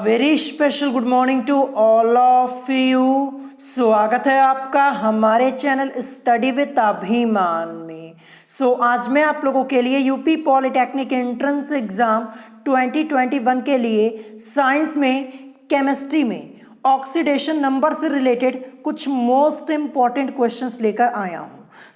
Very special good morning to all of you. स्वागत है आपका हमारे चैनल स्टडी विद अभिमान में। आज मैं आप लोगों के लिए यूपी पॉलिटेक्निक एंट्रेंस एग्जाम 2021 के लिए साइंस में केमिस्ट्री में ऑक्सीडेशन नंबर से रिलेटेड कुछ मोस्ट इंपॉर्टेंट क्वेश्चंस लेकर आया हूं।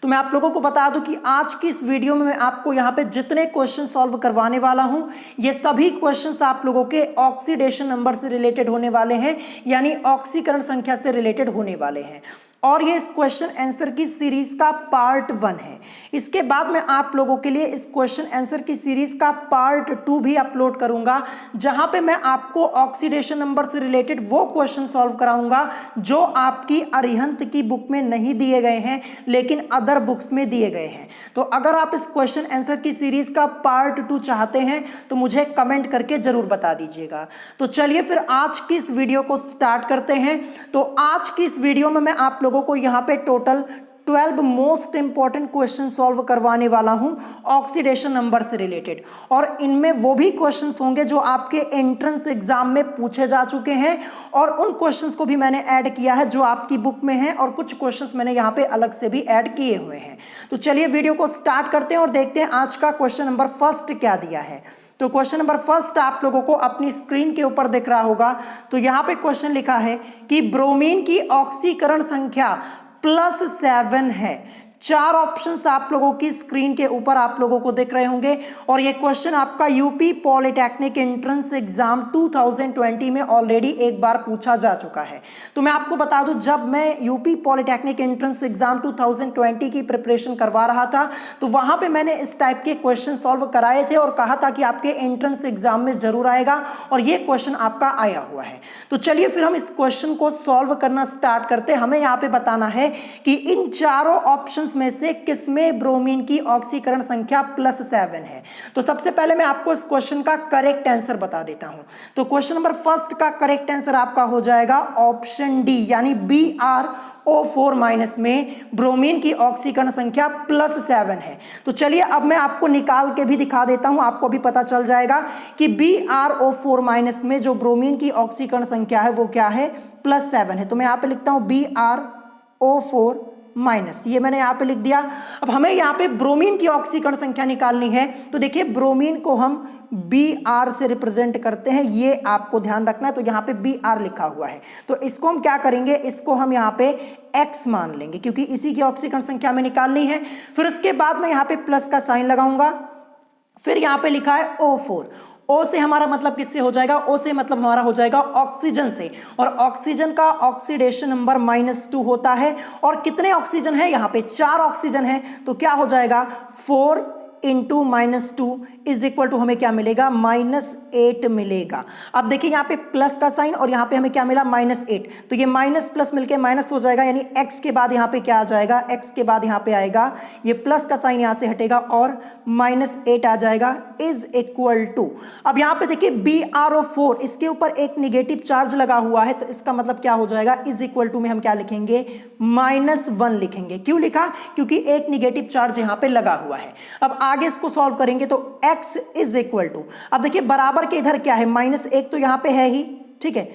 तो मैं आप लोगों को बता दूं कि आज की इस वीडियो में मैं आपको यहाँ पे जितने क्वेश्चन सॉल्व करवाने वाला हूं ये सभी क्वेश्चंस आप लोगों के ऑक्सीडेशन नंबर से रिलेटेड होने वाले हैं, यानी ऑक्सीकरण संख्या से रिलेटेड होने वाले हैं। और ये इस क्वेश्चन आंसर की सीरीज का पार्ट 1 है। इसके बाद मैं आप लोगों के लिए इस क्वेश्चन आंसर की सीरीज का पार्ट 2 भी अपलोड करूंगा, जहां पे मैं आपको ऑक्सीडेशन नंबर से रिलेटेड वो क्वेश्चन सॉल्व कराऊंगा जो आपकी अरिहंत की बुक में नहीं दिए गए हैं लेकिन अदर बुक्स में दिए गए हैं। तो अगर आप इस क्वेश्चन आंसर की सीरीज का पार्ट 2 चाहते हैं तो मुझे कमेंट करके जरूर बता दीजिएगा। तो चलिए फिर आज की इस वीडियो को स्टार्ट करते हैं। तो आज की इस वीडियो में मैं आप लोगों को यहां पे total 12 most important question solve करवाने वाला हूं ऑक्सीडेशन नंबर से रिलेटेड, और इनमें वो भी क्वेश्चंस होंगे जो आपके एंट्रेंस एग्जाम में पूछे जा चुके हैं, और उन क्वेश्चंस को भी मैंने ऐड किया है जो आपकी बुक में है, और कुछ क्वेश्चंस मैंने यहां पे अलग से भी ऐड किए हुए हैं। तो चलिए वीडियो को स्टार्ट करते हैं और देखते हैं आज का क्वेश्चन नंबर फर्स्ट क्या दिया है। तो क्वेश्चन नंबर फर्स्ट आप लोगों को अपनी स्क्रीन के ऊपर दिख रहा होगा। तो यहां पे क्वेश्चन लिखा है कि ब्रोमीन की ऑक्सीकरण संख्या +7 है। 4 ऑप्शंस आप लोगों की स्क्रीन के ऊपर आप लोगों को दिख रहे होंगे, और ये क्वेश्चन आपका यूपी पॉलिटेक्निक एंट्रेंस एग्जाम 2020 में ऑलरेडी एक बार पूछा जा चुका है। तो मैं आपको बता दूं, जब मैं यूपी पॉलिटेक्निक एंट्रेंस एग्जाम 2020 की प्रिपरेशन करवा रहा था तो वहां पे मैंने इस टाइप के क्वेश्चन सॉल्व कराए थे और कहा था कि आपके एंट्रेंस एग्जाम में जरूर आएगा, और ये क्वेश्चन आपका आया हुआ है। तो चलिए फिर हम इस क्वेश्चन को सॉल्व करना स्टार्ट करते हैं। हमें यहाँ पे बताना है कि इन चारों ऑप्शन में से किसमें ब्रोमीन की ऑक्सीकरण संख्या +7 है। तो सबसे पहले मैं आपको इस क्वेश्चन का करेक्ट आंसर बता देता हूं। तो क्वेश्चन नंबर फर्स्ट का करेक्ट आंसर आपका हो जाएगा ऑप्शन डी, यानी BrO4- में ब्रोमीन की ऑक्सीकरण संख्या +7 है। तो चलिए अब मैं आपको निकाल के भी दिखा देता हूं, आपको भी पता चल जाएगा कि BrO4- में जो ब्रोमीन की ऑक्सीकरण संख्या है वो क्या है, +7 है। तो मैं यहां पे लिखता हूं BrO4-, ये मैंने यहां पे लिख दिया। अब हमें यहां पे ब्रोमीन की ऑक्सीकरण संख्या निकालनी है। तो देखिए ब्रोमीन को हम Br से रिप्रेजेंट करते हैं, ये आपको ध्यान रखना है। तो यहां पे Br लिखा हुआ है, तो इसको हम क्या करेंगे, इसको हम यहां पे X मान लेंगे क्योंकि इसी की ऑक्सीकरण संख्या में निकालनी है। फिर उसके बाद मैं यहां पे प्लस का साइन लगाऊंगा। फिर यहां पे लिखा है O4। O से हमारा मतलब किससे हो जाएगा, O से मतलब हमारा हो जाएगा ऑक्सीजन से, और ऑक्सीजन का ऑक्सीडेशन नंबर -2 होता है। और कितने ऑक्सीजन है, यहाँ पे 4 ऑक्सीजन है, तो क्या हो जाएगा 4 × -2 = हमें क्या मिलेगा, -8 मिलेगा। अब देखिए यहाँ पे प्लस का साइन और यहाँ पे हमें क्या मिला, -8, तो ये माइनस प्लस मिलके माइनस हो जाएगा, यानी x के बाद यहाँ पे क्या आ जाएगा, x के बाद यहाँ पे आएगा, ये प्लस का साइन यहाँ से हटेगा और -8 आ जाएगा, = अब यहाँ पे देखिए BrO4, इसके ऊपर एक निगेटिव चार्ज लगा हुआ है, तो इसका मतलब क्या हो जाएगा, = में हम क्या लिखेंगे, -1 लिखेंगे। क्यों लिखा, क्योंकि एक निगेटिव चार्ज यहाँ पे लगा हुआ है। अब आगे इसको सॉल्व करेंगे तो x = अब देखिए बराबर के इधर क्या है, -1 तो यहाँ पे है ही, ठीक है,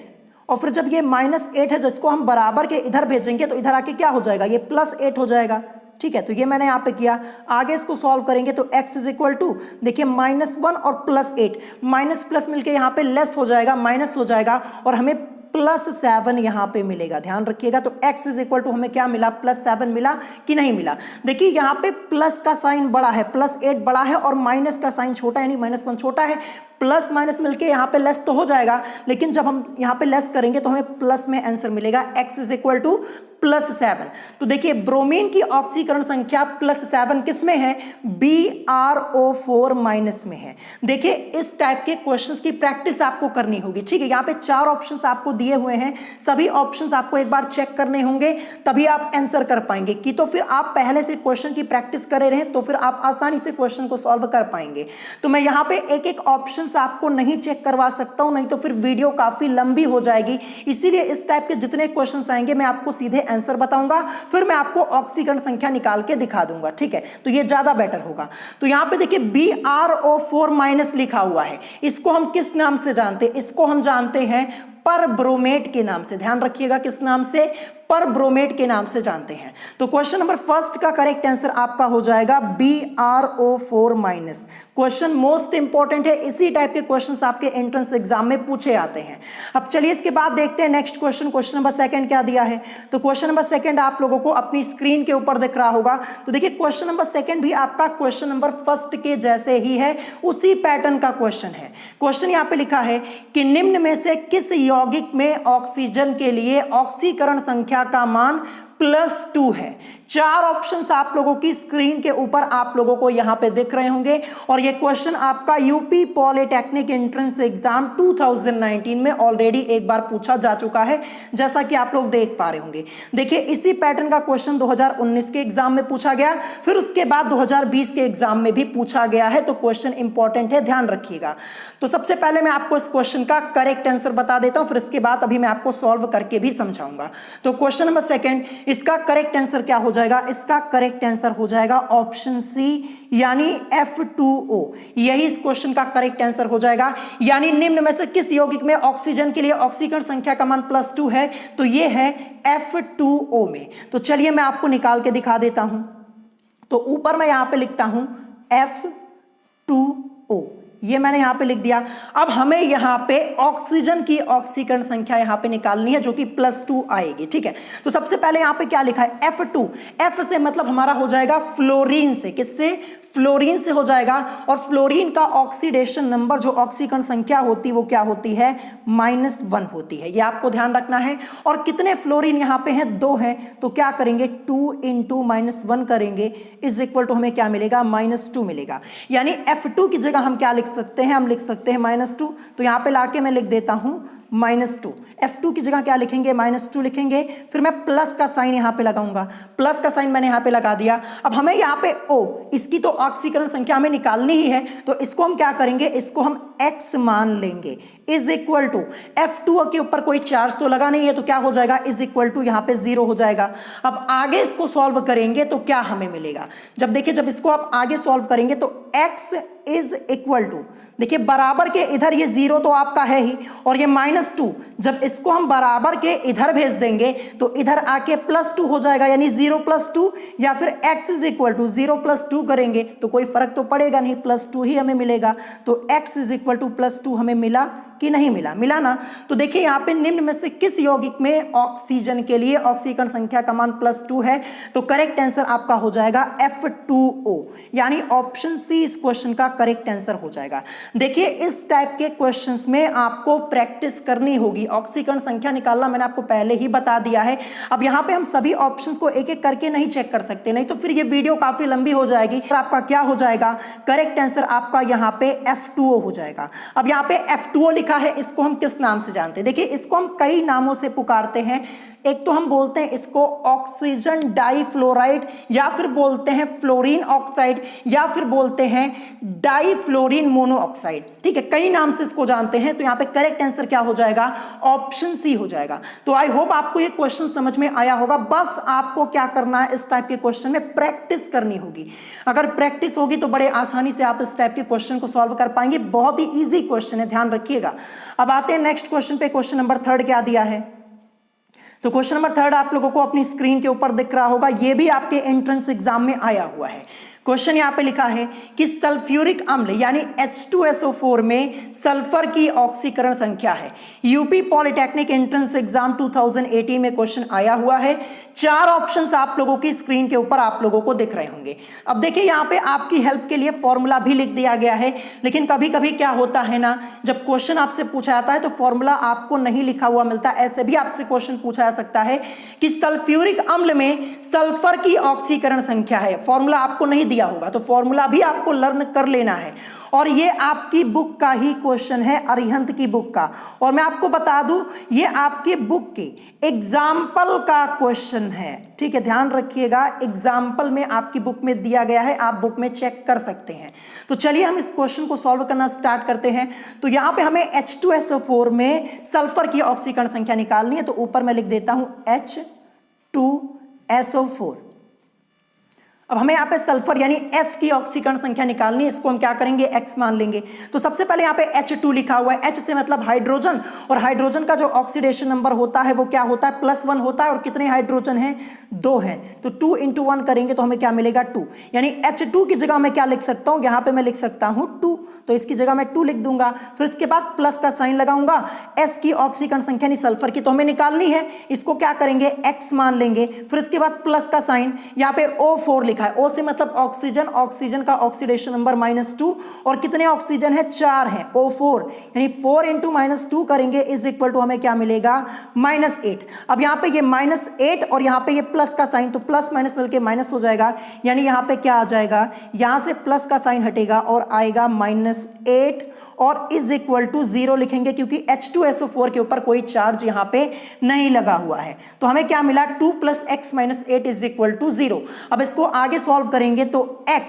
और फिर जब ये -8 है जिसको हम बराबर के इधर भेजेंगे तो इधर आके क्या हो जाएगा, ये +8 हो जाएगा, ठीक है। तो ये मैंने यहाँ पे किया। आगे इसको सॉल्व करेंगे तो x = देखिए -1 और +8, माइनस प्लस मिलके यहाँ पे लेस हो जाएगा, माइनस हो जाएगा, और हमें +7 यहाँ पे मिलेगा, ध्यान रखिएगा। तो x = हमें क्या मिला, +7 मिला कि नहीं मिला। देखिए यहाँ पे प्लस का साइन बड़ा है, +8 बड़ा है और माइनस का साइन छोटा है, यानी -1 छोटा है। प्लस माइनस मिलके यहाँ पे लेस तो हो जाएगा, लेकिन जब हम यहाँ पे लेस करेंगे तो हमें प्लस में आंसर मिलेगा, x = +7। तो देखिए ब्रोमीन की ऑक्सीकरण संख्या +7 किस में है, BrO4- में है। देखिए इस टाइप के क्वेश्चंस की प्रैक्टिस आपको करनी होगी, ठीक है। यहाँ पे 4 ऑप्शंस आपको दिए हुए हैं, सभी ऑप्शंस आपको एक बार चेक करने होंगे, तभी आप आंसर कर पाएंगे। कि तो फिर आप पहले से क्वेश्चन की प्रैक्टिस करे रहे तो फिर आप आसानी से क्वेश्चन को सॉल्व कर पाएंगे। तो मैं यहाँ पे एक एक ऑप्शन क्वेश्चंस आपको नहीं चेक करवा सकता हूं, नहीं तो फिर वीडियो काफी लंबी हो जाएगी। इसीलिए इस टाइप के जितने क्वेश्चंस आएंगे मैं आपको सीधे आंसर बताऊंगा, फिर मैं आपको ऑक्सीकरण संख्या निकाल के दिखा दूंगा, ठीक है, तो ये ज्यादा बेटर होगा। तो यहां पे देखिए BrO4- लिखा हुआ है, इसको हम किस नाम से जानते हैं? इसको हम जानते हैं पर ब्रोमेट के नाम से। ध्यान रखिएगा, किस नाम से? पर ब्रोमेट के नाम से जानते हैं। तो क्वेश्चन नंबर फर्स्ट का करेक्ट आंसर आपका हो जाएगा BrO4-। क्वेश्चन मोस्ट इंपॉर्टेंट है, इसी टाइप के क्वेश्चंस आपके एंट्रेंस एग्जाम में पूछे आते हैं। अब चलिए इसके बाद देखते हैं next question. Question number second क्या दिया है? तो क्वेश्चन नंबर सेकंड आप लोगों को अपनी स्क्रीन के ऊपर दिख रहा होगा। तो देखिए क्वेश्चन नंबर सेकंड भी आपका क्वेश्चन नंबर फर्स्ट के जैसे ही है, उसी पैटर्न का क्वेश्चन है। क्वेश्चन यहां पे लिखा है कि निम्न में से किस यौगिक में ऑक्सीजन के लिए ऑक्सीकरण संख्या का मान +2 है। चार ऑप्शंस आप लोगों की स्क्रीन के ऊपर आप लोगों को यहां पे दिख रहे होंगे, और ये क्वेश्चन आपका यूपी पॉलिटेक्निक एंट्रेंस एग्जाम 2019 में ऑलरेडी एक बार पूछा जा चुका है, जैसा कि आप लोग देख पा रहे होंगे। देखिए इसी पैटर्न का क्वेश्चन 2019 के एग्जाम में पूछा गया, फिर उसके बाद 2020 के एग्जाम में भी पूछा गया है। तो क्वेश्चन इंपॉर्टेंट है, ध्यान रखिएगा। तो सबसे पहले मैं आपको इस क्वेश्चन का करेक्ट आंसर बता देता हूं, फिर इसके बाद अभी मैं आपको सॉल्व करके भी समझाऊंगा। तो क्वेश्चन नंबर सेकंड, इसका करेक्ट आंसर क्या हो जाएगा? इसका करेक्ट आंसर हो जाएगा ऑप्शन सी, यानी F2O। यही इस क्वेश्चन का करेक्ट आंसर हो जाएगा। यानी निम्न में से किस यौगिक में ऑक्सीजन के लिए ऑक्सीकरण संख्या का मान +2 है? तो यह है F2O में। तो चलिए मैं आपको निकाल के दिखा देता हूं। तो ऊपर मैं यहां पे लिखता हूं F2O, ये मैंने यहां पे लिख दिया। अब हमें यहां पे ऑक्सीजन की ऑक्सीकरण संख्या यहां पे निकालनी है, जो कि +2 आएगी, ठीक है। तो सबसे पहले यहां पे क्या लिखा है? F2। F से मतलब हमारा हो जाएगा फ्लोरीन से। किससे? फ्लोरीन से हो जाएगा। और फ्लोरीन का ऑक्सीडेशन नंबर, जो ऑक्सीकरण संख्या होती है, वो क्या होती है? -1 होती है। ये आपको ध्यान रखना है। और कितने फ्लोरीन यहां पे हैं? 2 हैं। तो क्या करेंगे? 2 × -1 करेंगे, इज इक्वल टू हमें क्या मिलेगा? -2 मिलेगा। यानी F2 की जगह हम क्या लिख सकते हैं? हम लिख सकते हैं -2। तो यहां पे लाके मैं लिख देता हूं -2। F2 की जगह क्या लिखेंगे? -2 लिखेंगे। फिर मैं प्लस का साइन यहां पे लगाऊंगा, प्लस का साइन मैंने यहां पे लगा दिया। अब हमें यहां पे O, इसकी तो ऑक्सीकरण संख्या हमें निकालनी ही है, तो इसको हम क्या करेंगे? इसको हम X मान लेंगे, इज इक्वल टू F2 के ऊपर कोई चार्ज तो लगा नहीं है, तो क्या हो जाएगा? इज इक्वल टू यहां पे 0 हो जाएगा। अब आगे इसको सॉल्व करेंगे तो क्या हमें मिलेगा? जब देखिए, जब इसको आप आगे सॉल्व करेंगे तो X इज इक्वल टू, देखिए बराबर के इधर ये 0 तो आपका है ही, और ये -2, जब इसको हम बराबर के इधर भेज देंगे तो इधर आके +2 हो जाएगा, यानी 0 + 2, या फिर X इज इक्वल टू 0 + 2 करेंगे तो कोई फर्क तो पड़ेगा नहीं, +2 ही हमें मिलेगा। तो X इज इक्वल टू +2 हमें मिला कि नहीं मिला? मिला ना। तो देखिए यहाँ पे निम्न में से किस यौगिक में ऑक्सीजन के लिए ऑक्सीकरण संख्या का मान +2 है? तो करेक्ट आंसर आपका हो जाएगा F2O, यानी ऑप्शन सी इस क्वेश्चन का करेक्ट आंसर हो जाएगा। देखिए इस टाइप के क्वेश्चंस में आपको प्रैक्टिस करनी होगी। ऑक्सीकरण संख्या निकालना मैंने आपको पहले ही बता दिया है। अब यहाँ पे हम सभी ऑप्शंस को एक एक करके नहीं चेक कर सकते, नहीं तो फिर ये वीडियो काफी लंबी हो जाएगी। और आपका क्या हो जाएगा? करेक्ट आंसर आपका यहाँ पे F2O हो जाएगा। अब यहाँ पे F2O लिखा है, इसको हम किस नाम से जानते हैं? देखिए इसको हम कई नामों से पुकारते हैं। एक तो हम बोलते हैं इसको ऑक्सीजन डाइफ्लोराइड, या फिर बोलते हैं फ्लोरीन ऑक्साइड, या फिर बोलते हैं डाइफ्लोरीन मोनोऑक्साइड, ठीक है, कई नाम से इसको जानते हैं। तो यहाँ पे करेक्ट आंसर क्या हो जाएगा? ऑप्शन सी हो जाएगा। तो आई होप आपको ये क्वेश्चन समझ में आया होगा। बस आपको क्या करना है? इस टाइप के क्वेश्चन में प्रैक्टिस करनी होगी। अगर प्रैक्टिस होगी तो बड़े आसानी से आप इस टाइप के क्वेश्चन को सॉल्व कर पाएंगे। बहुत ही इजी क्वेश्चन है, ध्यान रखिएगा। अब आते हैं नेक्स्ट क्वेश्चन पे। क्वेश्चन नंबर 3 क्या दिया है? तो क्वेश्चन नंबर 3 आप लोगों को अपनी स्क्रीन के ऊपर दिख रहा होगा, ये भी आपके एंट्रेंस एग्जाम में आया हुआ है। क्वेश्चन यहां पे लिखा है कि सल्फ्यूरिक अम्ल यानी H2SO4 में सल्फर की ऑक्सीकरण संख्या है। यूपी पॉलिटेक्निक एंट्रेंस एग्जाम 2018 में क्वेश्चन आया हुआ है। 4 ऑप्शंस आप लोगों की स्क्रीन के ऊपर आप लोगों को दिख रहे होंगे। अब देखिए यहां पे आपकी हेल्प के लिए फॉर्मूला भी लिख दिया गया है, लेकिन कभी कभी क्या होता है ना, जब क्वेश्चन आपसे पूछा जाता है तो फॉर्मूला आपको नहीं लिखा हुआ मिलता। ऐसे भी आपसे क्वेश्चन पूछा जा सकता है कि सल्फ्यूरिक अम्ल में सल्फर की ऑक्सीकरण संख्या है, फॉर्मूला आपको नहीं दिया होगा, तो फॉर्मूला भी आपको लर्न कर लेना है। और ये आपकी बुक का ही क्वेश्चन है, अरिहंत की बुक का। और मैं आपको बता दूं ये आपकी बुक की एग्जाम्पल का क्वेश्चन है, ठीक है, ध्यान रखिएगा, एग्जाम्पल में आपकी बुक में दिया गया है, आप बुक में चेक कर सकते हैं। तो चलिए हम इस क्वेश्चन को सॉल्व करना स्टार्ट करते हैं। तो यहां पे हमें H2SO4 में सल्फर की ऑक्सीकरण संख्या निकालनी है। तो ऊपर मैं लिख देता हूं H2SO4। अब हमें यहाँ पे सल्फर यानी S की ऑक्सीकरण संख्या निकालनी है। इसको हम क्या करेंगे, X मान लेंगे। तो सबसे पहले यहाँ पे H2 लिखा हुआ है, H से मतलब हाइड्रोजन, और हाइड्रोजन का जो ऑक्सीडेशन नंबर होता है वो क्या होता है, +1 होता है। और कितने हाइड्रोजन हैं, 2 हैं। तो 2 × 1 करेंगे तो हमें क्या मिलेगा, 2। यानी H2 की जगह मैं क्या लिख सकता हूँ, यहाँ पे मैं लिख सकता हूँ 2, तो इसकी जगह मैं 2 लिख दूंगा। फिर इसके बाद प्लस का साइन लगाऊंगा। S की ऑक्सीकरण संख्या नहीं सल्फर की तो हमें निकालनी है, इसको क्या करेंगे, X मान लेंगे। फिर इसके बाद प्लस का साइन, यहाँ पे O4 लिखा है, O से मतलब ऑक्सीजन, ऑक्सीजन का ऑक्सीडेशन नंबर -2, और कितने ऑक्सीजन है, 4 है, O4, यानी 4 × -2 करेंगे इज इक्वल टू हमें क्या मिलेगा, -8। अब यहाँ पे ये -8 और यहाँ पे ये प्लस का साइन, तो प्लस माइनस मिलके माइनस हो जाएगा। यानी यहाँ पे क्या आ जाएगा, यहाँ से प्लस का साइन हटेगा और आएगा -8 और इज इक्वल टू 0 लिखेंगे, क्योंकि H2SO4 के ऊपर कोई चार्ज यहां पे नहीं लगा हुआ है। तो हमें क्या मिला, 2 + x - 8 इज इक्वल टू 0। अब इसको आगे सॉल्व करेंगे तो x,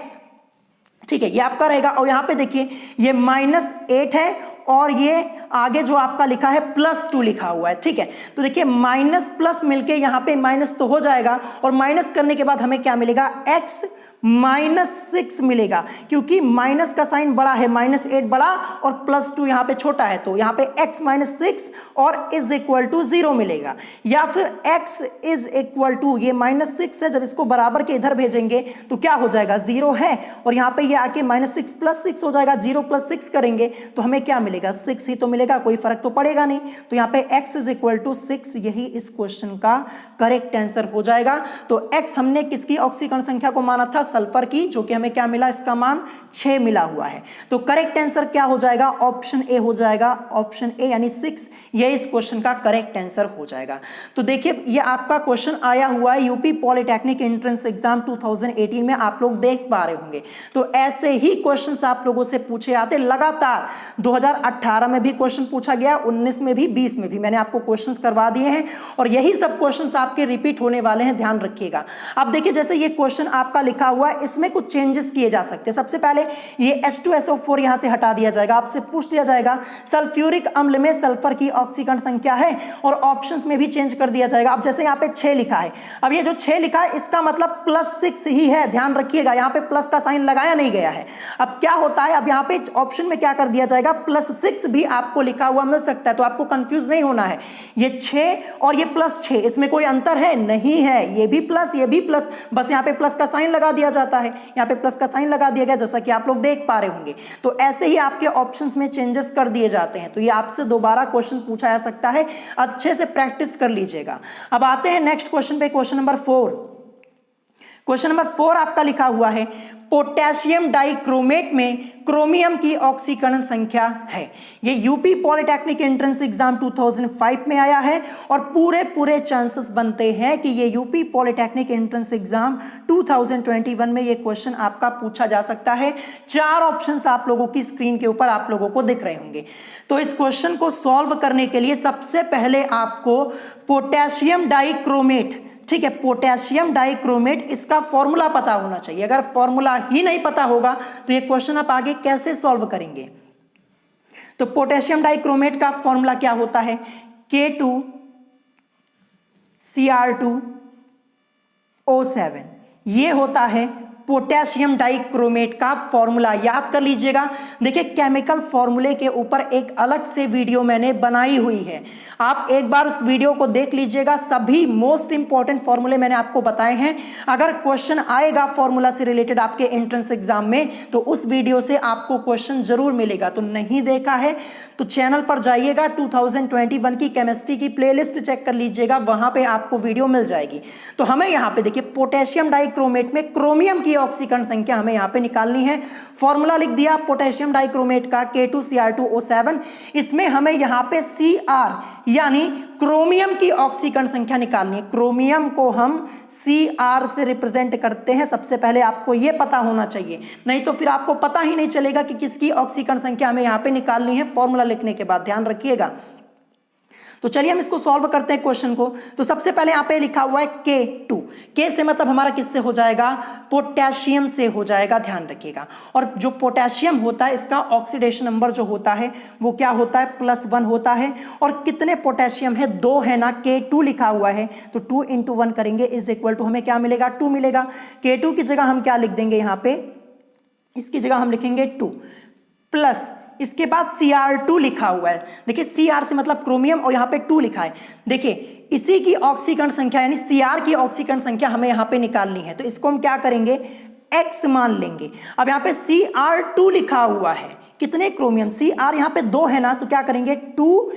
ठीक है, ये आपका रहेगा। और यहां पे देखिए ये -8 है और ये आगे जो आपका लिखा है +2 लिखा हुआ है, ठीक है। तो देखिए माइनस प्लस मिलके यहाँ पे माइनस तो हो जाएगा, और माइनस करने के बाद हमें क्या मिलेगा, x -6 मिलेगा, क्योंकि माइनस का साइन बड़ा है, -8 बड़ा और +2 यहाँ पे छोटा है। तो यहाँ पे x -6 और इज इक्वल टू 0 मिलेगा। या फिर x इज इक्वल टू, ये -6 है, जब इसको बराबर के इधर भेजेंगे तो क्या हो जाएगा, 0 है, और यहाँ पे ये आके -6 + 6 हो जाएगा। 0 + 6 करेंगे तो हमें क्या मिलेगा, 6 ही तो मिलेगा, कोई फर्क तो पड़ेगा नहीं। तो यहाँ पे x इज इक्वल टू 6, यही इस क्वेश्चन का करेक्ट आंसर हो जाएगा। तो x हमने किसकी ऑक्सीकरण संख्या को माना था, सल्फर की, जो कि हमें क्या मिला, इसका मान 6 मिला हुआ है। तो करेक्ट आंसर क्या हो जाएगा, ऑप्शन ए हो जाएगा, ऑप्शन ए यानी 6, ये इस क्वेश्चन का करेक्ट आंसर हो जाएगा। तो देखिए ये आपका क्वेश्चन आया हुआ है यूपी पॉलिटेक्निक एंट्रेंस एग्जाम 2018 में, आप लोग देख पा रहे होंगे। तो ऐसे ही क्वेश्चंस आप लोगों से पूछे आते लगातार। 2018 में भी क्वेश्चन पूछा गया, 19 में भी, 20 में भी मैंने आपको क्वेश्चंस करवा दिए हैं, और यही सब क्वेश्चंस आपके रिपीट होने वाले हैं, ध्यान रखिएगा। अब देखिए जैसे ये क्वेश्चन आपका लिखा हुआ है, इसमें कुछ चेंजेस किए जा सकते हैं। सबसे पहले ये H2SO4 यहां से हटा दिया जाएगा, आपसे पूछ लिया जाएगा सल्फ्यूरिक अम्ल में सल्फर की ऑक्सीकरण संख्या है, और ऑप्शंस में भी चेंज कर दिया जाएगा। अब जैसे यहाँ पे 6 लिखा है, अब ये जो 6 लिखा है इसका मतलब +6 ही है, ध्यान रखिएगा, यहाँ पे प्लस का साइन लगाया नहीं गया है। अब क्या होता है, अब यहाँ पे ऑप्शन में क्या कर दिया जाएगा, +6 भी आपको लिखा हुआ मिल सकता है, तो आपको कंफ्यूज नहीं होना है। ये 6 और ये +6, इसमें कोई अंतर है, नहीं है, ये भी प्लस, ये भी प्लस, बस यहाँ पे प्लस का साइन लगा दिया जाता है, यहाँ पे प्लस का साइन लगा दिया गया, जैसा कि आप लोग देख पा रहे होंगे। तो ऐसे ही आपके ऑप्शंस में चेंजेस कर दिए जाते हैं। तो ये आपसे दोबारा क्वेश्चन पूछा जा सकता है, अच्छे से प्रैक्टिस कर लीजिएगा। अब आते हैं नेक्स्ट क्वेश्चन पे, क्वेश्चन नंबर 4। क्वेश्चन नंबर 4 आपका लिखा हुआ है, पोटेशियम डाइक्रोमेट में क्रोमियम की ऑक्सीकरण संख्या है। ये यूपी पॉलिटेक्निक एंट्रेंस एग्जाम 2005 में आया है, और पूरे चांसेस बनते हैं कि ये यूपी पॉलिटेक्निक एंट्रेंस एग्जाम 2021 में ये क्वेश्चन आपका पूछा जा सकता है। 4 ऑप्शंस आप लोगों की स्क्रीन के ऊपर आप लोगों को दिख रहे होंगे। तो इस क्वेश्चन को सॉल्व करने के लिए सबसे पहले आपको पोटेशियम डाइक्रोमेट, ठीक है, पोटेशियम डाइक्रोमेट, इसका फॉर्मूला पता होना चाहिए। अगर फॉर्मूला ही नहीं पता होगा तो ये क्वेश्चन आप आगे कैसे सॉल्व करेंगे। तो पोटेशियम डाइक्रोमेट का फॉर्मूला क्या होता है, K2Cr2O7, ये होता है पोटेशियम डाइक्रोमेट का फॉर्मूला, याद कर लीजिएगा। देखिए केमिकल फॉर्मूले के ऊपर एक अलग से वीडियो मैंने बनाई हुई है, आप एक बार उस वीडियो को देख लीजिएगा। सभी मोस्ट इंपॉर्टेंट फॉर्मूले मैंने आपको बताए हैं। अगर क्वेश्चन आएगा फॉर्मूला से रिलेटेड आपके एंट्रेंस एग्जाम में, तो उस वीडियो से आपको क्वेश्चन जरूर मिलेगा। तो नहीं देखा है तो चैनल पर जाइएगा, 2021 की केमिस्ट्री की प्लेलिस्ट चेक कर लीजिएगा, वहां पे आपको वीडियो मिल जाएगी। तो हमें यहाँ पे देखिए पोटेशियम डाइक्रोमेट में क्रोमियम की ऑक्सीकरण संख्या हमें यहाँ पे निकालनी है। फॉर्मूला लिख दिया पोटेशियम डाइक्रोमेट का, K2Cr2O7। इसमें हमें यहाँ पे Cr यानी क्रोमियम की ऑक्सीकरण संख्या निकालनी है। क्रोमियम को हम Cr से रिप्रेजेंट करते हैं। सबसे पहले आपको यह पता होना चाहिए, नहीं तो फिर आपको पता ही नहीं चलेगा कि किसकी ऑक्सीकरण संख्या हमें यहां पे निकालनी है फॉर्मूला लिखने के बाद, ध्यान रखिएगा। तो चलिए हम इसको सॉल्व करते हैं क्वेश्चन को। तो सबसे पहले यहां पे लिखा हुआ है K2। K से मतलब हमारा किससे हो जाएगा? पोटेशियम से हो जाएगा, ध्यान रखिएगा। और जो पोटेशियम होता है इसका ऑक्सीडेशन नंबर जो होता है वो क्या होता है? +1 होता है। और कितने पोटेशियम है? 2 है ना, K2 लिखा हुआ है तो 2 × 1 करेंगे इज इक्वल टू हमें क्या मिलेगा? 2 मिलेगा। K2 की जगह हम क्या लिख देंगे यहां पे? इसकी जगह हम लिखेंगे 2 प्लस इसके बाद Cr2 लिखा हुआ है। देखिए Cr से मतलब क्रोमियम और यहाँ पे 2 लिखा है। देखिए इसी की ऑक्सीकरण संख्या यानी Cr की ऑक्सीकरण संख्या हमें यहाँ पे निकालनी है, तो इसको हम क्या करेंगे? X मान लेंगे। अब यहाँ पे Cr2 लिखा हुआ है, कितने क्रोमियम? Cr यहाँ पे 2 है ना, तो क्या करेंगे? 2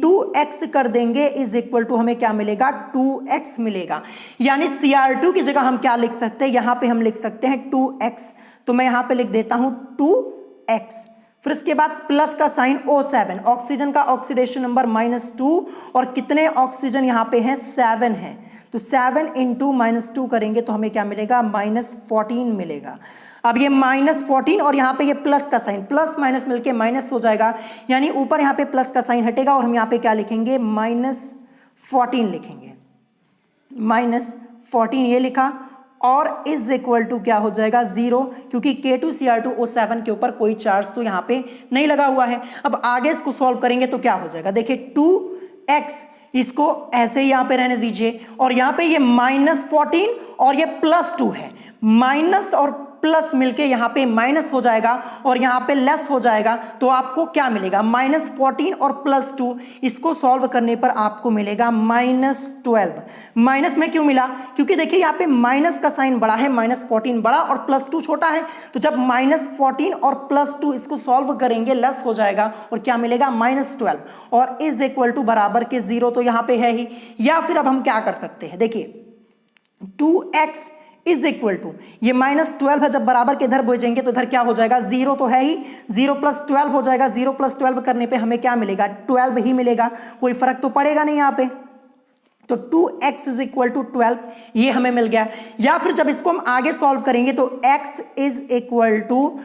× x कर देंगे इज इक्वल टू हमें क्या मिलेगा? 2x मिलेगा। यानी Cr2 की जगह हम क्या लिख सकते हैं? यहाँ पे हम लिख सकते हैं 2x। तो मैं यहाँ पे लिख देता हूँ 2x। फिर इसके बाद प्लस का साइन O7, ऑक्सीजन का ऑक्सीडेशन नंबर -2 और कितने ऑक्सीजन यहाँ पे हैं? 7 हैं। तो 7 × -2 करेंगे तो हमें क्या मिलेगा? -14 मिलेगा। अब ये -14 और यहाँ पे ये प्लस का साइन, प्लस माइनस मिलके माइनस हो जाएगा, यानी ऊपर यहाँ पे प्लस का साइन हटेगा और हम यहाँ पे क्या लिखेंगे? -14 लिखेंगे। -14 ये लिखा और इज इक्वल टू क्या हो जाएगा? 0, क्योंकि K2Cr2O7 के ऊपर कोई चार्ज तो यहाँ पे नहीं लगा हुआ है। अब आगे इसको सॉल्व करेंगे तो क्या हो जाएगा? देखिए 2x, इसको ऐसे ही यहाँ पे रहने दीजिए और यहाँ पे ये -14 और ये +2 है, माइनस और प्लस मिलके यहाँ पे माइनस हो जाएगा और यहाँ पे लेस हो जाएगा, तो आपको क्या मिलेगा? -14 और +2, इसको सॉल्व करने पर आपको मिलेगा -12। माइनस में क्यों मिला? क्योंकि देखिए यहाँ पे माइनस का साइन बड़ा है, -14 बड़ा और +2 छोटा है, तो जब -14 और +2 इसको सॉल्व करेंगे लेस हो जाएगा और क्या मिलेगा? -12 और इज इक्वल टू बराबर के 0 तो यहाँ पे है ही। या फिर अब हम क्या कर सकते हैं? देखिए 2x इज इक्वल टू ये -12 है, जब बराबर के इधर भेजेंगे तो इधर क्या हो जाएगा? 0 तो है ही, 0 + 12 हो जाएगा। 0 + 12 करने पे हमें क्या मिलेगा? 12 ही मिलेगा, कोई फर्क तो पड़ेगा नहीं यहाँ पे। तो 2x इज इक्वल टू 12 ये हमें मिल गया। या फिर जब इसको हम आगे सॉल्व करेंगे तो x इज इक्वल टू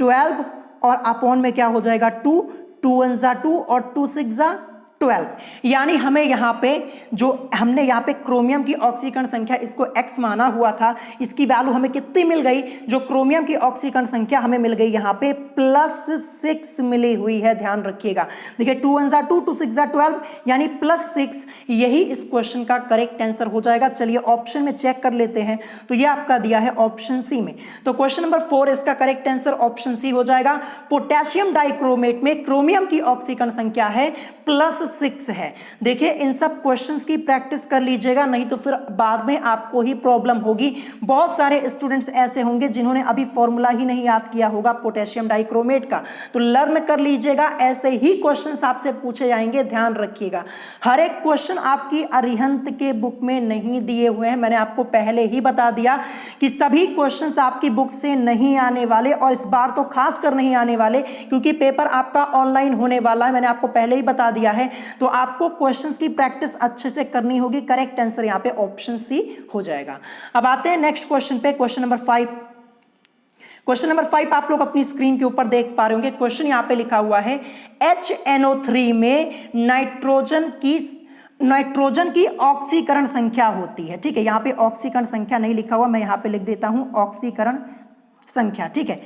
12 और अपॉन में क्या हो जाएगा? 2 2 1 = 2 और 2 6 = 12, यानी हमें यहाँ पे जो हमने यहाँ पे क्रोमियम की ऑक्सीकरण संख्या इसको x माना हुआ था, इसकी वैल्यू हमें कितनी मिल गई? जो क्रोमियम की ऑक्सीकरण संख्या हमें मिल गई यहाँ पे +6 मिली हुई है, ध्यान रखिएगा। देखिए 2 1 = 2 2 6 = 12 यानी +6, यही इस क्वेश्चन का करेक्ट आंसर हो जाएगा। चलिए ऑप्शन में चेक कर लेते हैं, तो ये आपका दिया है ऑप्शन सी में, तो क्वेश्चन नंबर 4 इसका करेक्ट आंसर ऑप्शन सी हो जाएगा। पोटेशियम डाइक्रोमेट में क्रोमियम की ऑक्सीकरण संख्या है +6 है। देखिए इन सब क्वेश्चंस की प्रैक्टिस कर लीजिएगा, नहीं तो फिर बाद में आपको ही प्रॉब्लम होगी। बहुत सारे स्टूडेंट्स ऐसे होंगे जिन्होंने अभी फॉर्मूला ही नहीं याद किया होगा पोटेशियम डाइक्रोमेट का, तो लर्न कर लीजिएगा, ऐसे ही क्वेश्चंस आपसे पूछे जाएंगे, ध्यान रखिएगा। हर एक क्वेश्चन आपकी अरिहंत के बुक में नहीं दिए हुए हैं, मैंने आपको पहले ही बता दिया कि सभी क्वेश्चंस आपकी बुक से नहीं आने वाले, और इस बार तो खास कर नहीं आने वाले क्योंकि पेपर आपका ऑनलाइन होने वाला है, मैंने आपको पहले ही बता दिया है। तो आपको क्वेश्चंस की प्रैक्टिस अच्छे से करनी होगी। करेक्ट आंसर यहां पे ऑप्शन सी हो जाएगा। अब आते हैं नेक्स्ट क्वेश्चन पे, क्वेश्चन नंबर 5। क्वेश्चन नंबर 5 आप लोग अपनी स्क्रीन के ऊपर देख पा रहे होंगे। क्वेश्चन यहां पे लिखा हुआ है HNO3 में नाइट्रोजन की ऑक्सीकरण संख्या होती है। ठीक है, यहां पे ऑक्सीकरण संख्या नहीं लिखा हुआ, मैं यहां पे लिख देता हूं ऑक्सीकरण संख्या। ठीक है,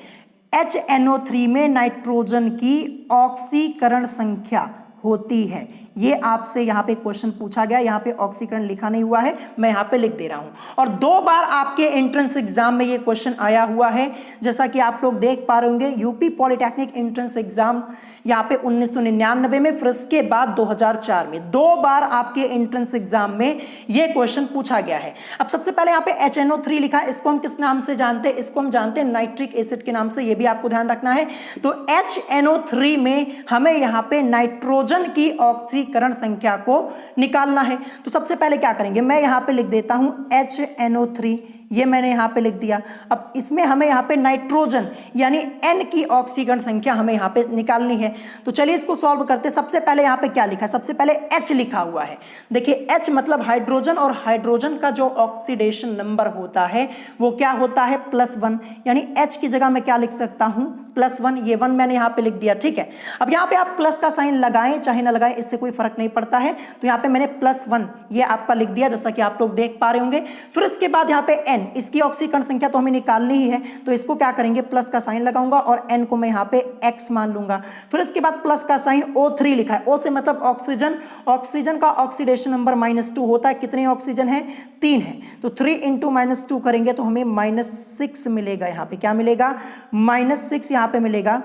HNO3 में नाइट्रोजन की ऑक्सीकरण संख्या होती है, ये आपसे यहाँ पे क्वेश्चन पूछा गया। यहाँ पे ऑक्सीकरण लिखा नहीं हुआ है, मैं यहाँ पे लिख दे रहा हूँ। और 2 बार आपके एंट्रेंस एग्जाम में ये क्वेश्चन आया हुआ है, जैसा कि आप लोग देख पा रहे होंगे। यूपी पॉलिटेक्निक एंट्रेंस एग्जाम यहाँ पे 1999 में, फिर इसके बाद 2004 में 2 बार आपके एंट्रेंस एग्जाम में ये क्वेश्चन पूछा गया है। अब सबसे पहले यहाँ पे HNO3 लिखा है, इसको हम किस नाम से जानते हैं? इसको हम जानते हैं नाइट्रिक एसिड के नाम से, ये भी आपको ध्यान रखना है। तो HNO3 में हमें यहाँ पे नाइट्रोजन की ऑक्सीकरण संख्या को निकालना है। तो सबसे पहले क्या करेंगे, मैं यहाँ पे लिख देता हूं HNO3, ये मैंने यहाँ पे लिख दिया। अब इसमें हमें यहाँ पे नाइट्रोजन यानी N की ऑक्सीकरण संख्या हमें यहाँ पे निकालनी है। तो चलिए इसको सॉल्व करते। सबसे पहले यहाँ पे क्या लिखा है, सबसे पहले H लिखा हुआ है। देखिए H मतलब हाइड्रोजन, और हाइड्रोजन का जो ऑक्सीडेशन नंबर होता है वो क्या होता है, +1, यानी H की जगह मैं क्या लिख सकता हूँ, +1। ये 1 मैंने यहाँ पे लिख दिया, ठीक है। अब यहाँ पे आप प्लस का साइन लगाएं चाहे ना लगाएं, इससे कोई फर्क नहीं पड़ता है। तो यहाँ पे मैंने +1 ये आपका लिख दिया, जैसा कि आप लोग देख पा रहे होंगे। फिर इसके बाद यहाँ पे N, इसकी ऑक्सीकरण संख्या तो हमें निकालनी ही है, तो इसको क्या करेंगे, प्लस का साइन लगाऊंगा और N को मैं यहाँ पे X मान लूंगा। फिर इसके बाद प्लस का साइन O3 लिखा है, O से मतलब ऑक्सीजन, ऑक्सीजन का ऑक्सीडेशन नंबर -2 होता है। कितने ऑक्सीजन है, 3 है। तो 3 × -2 करेंगे तो हमें -6 मिलेगा। यहाँ पे क्या मिलेगा, -6 यहाँ पे मिलेगा।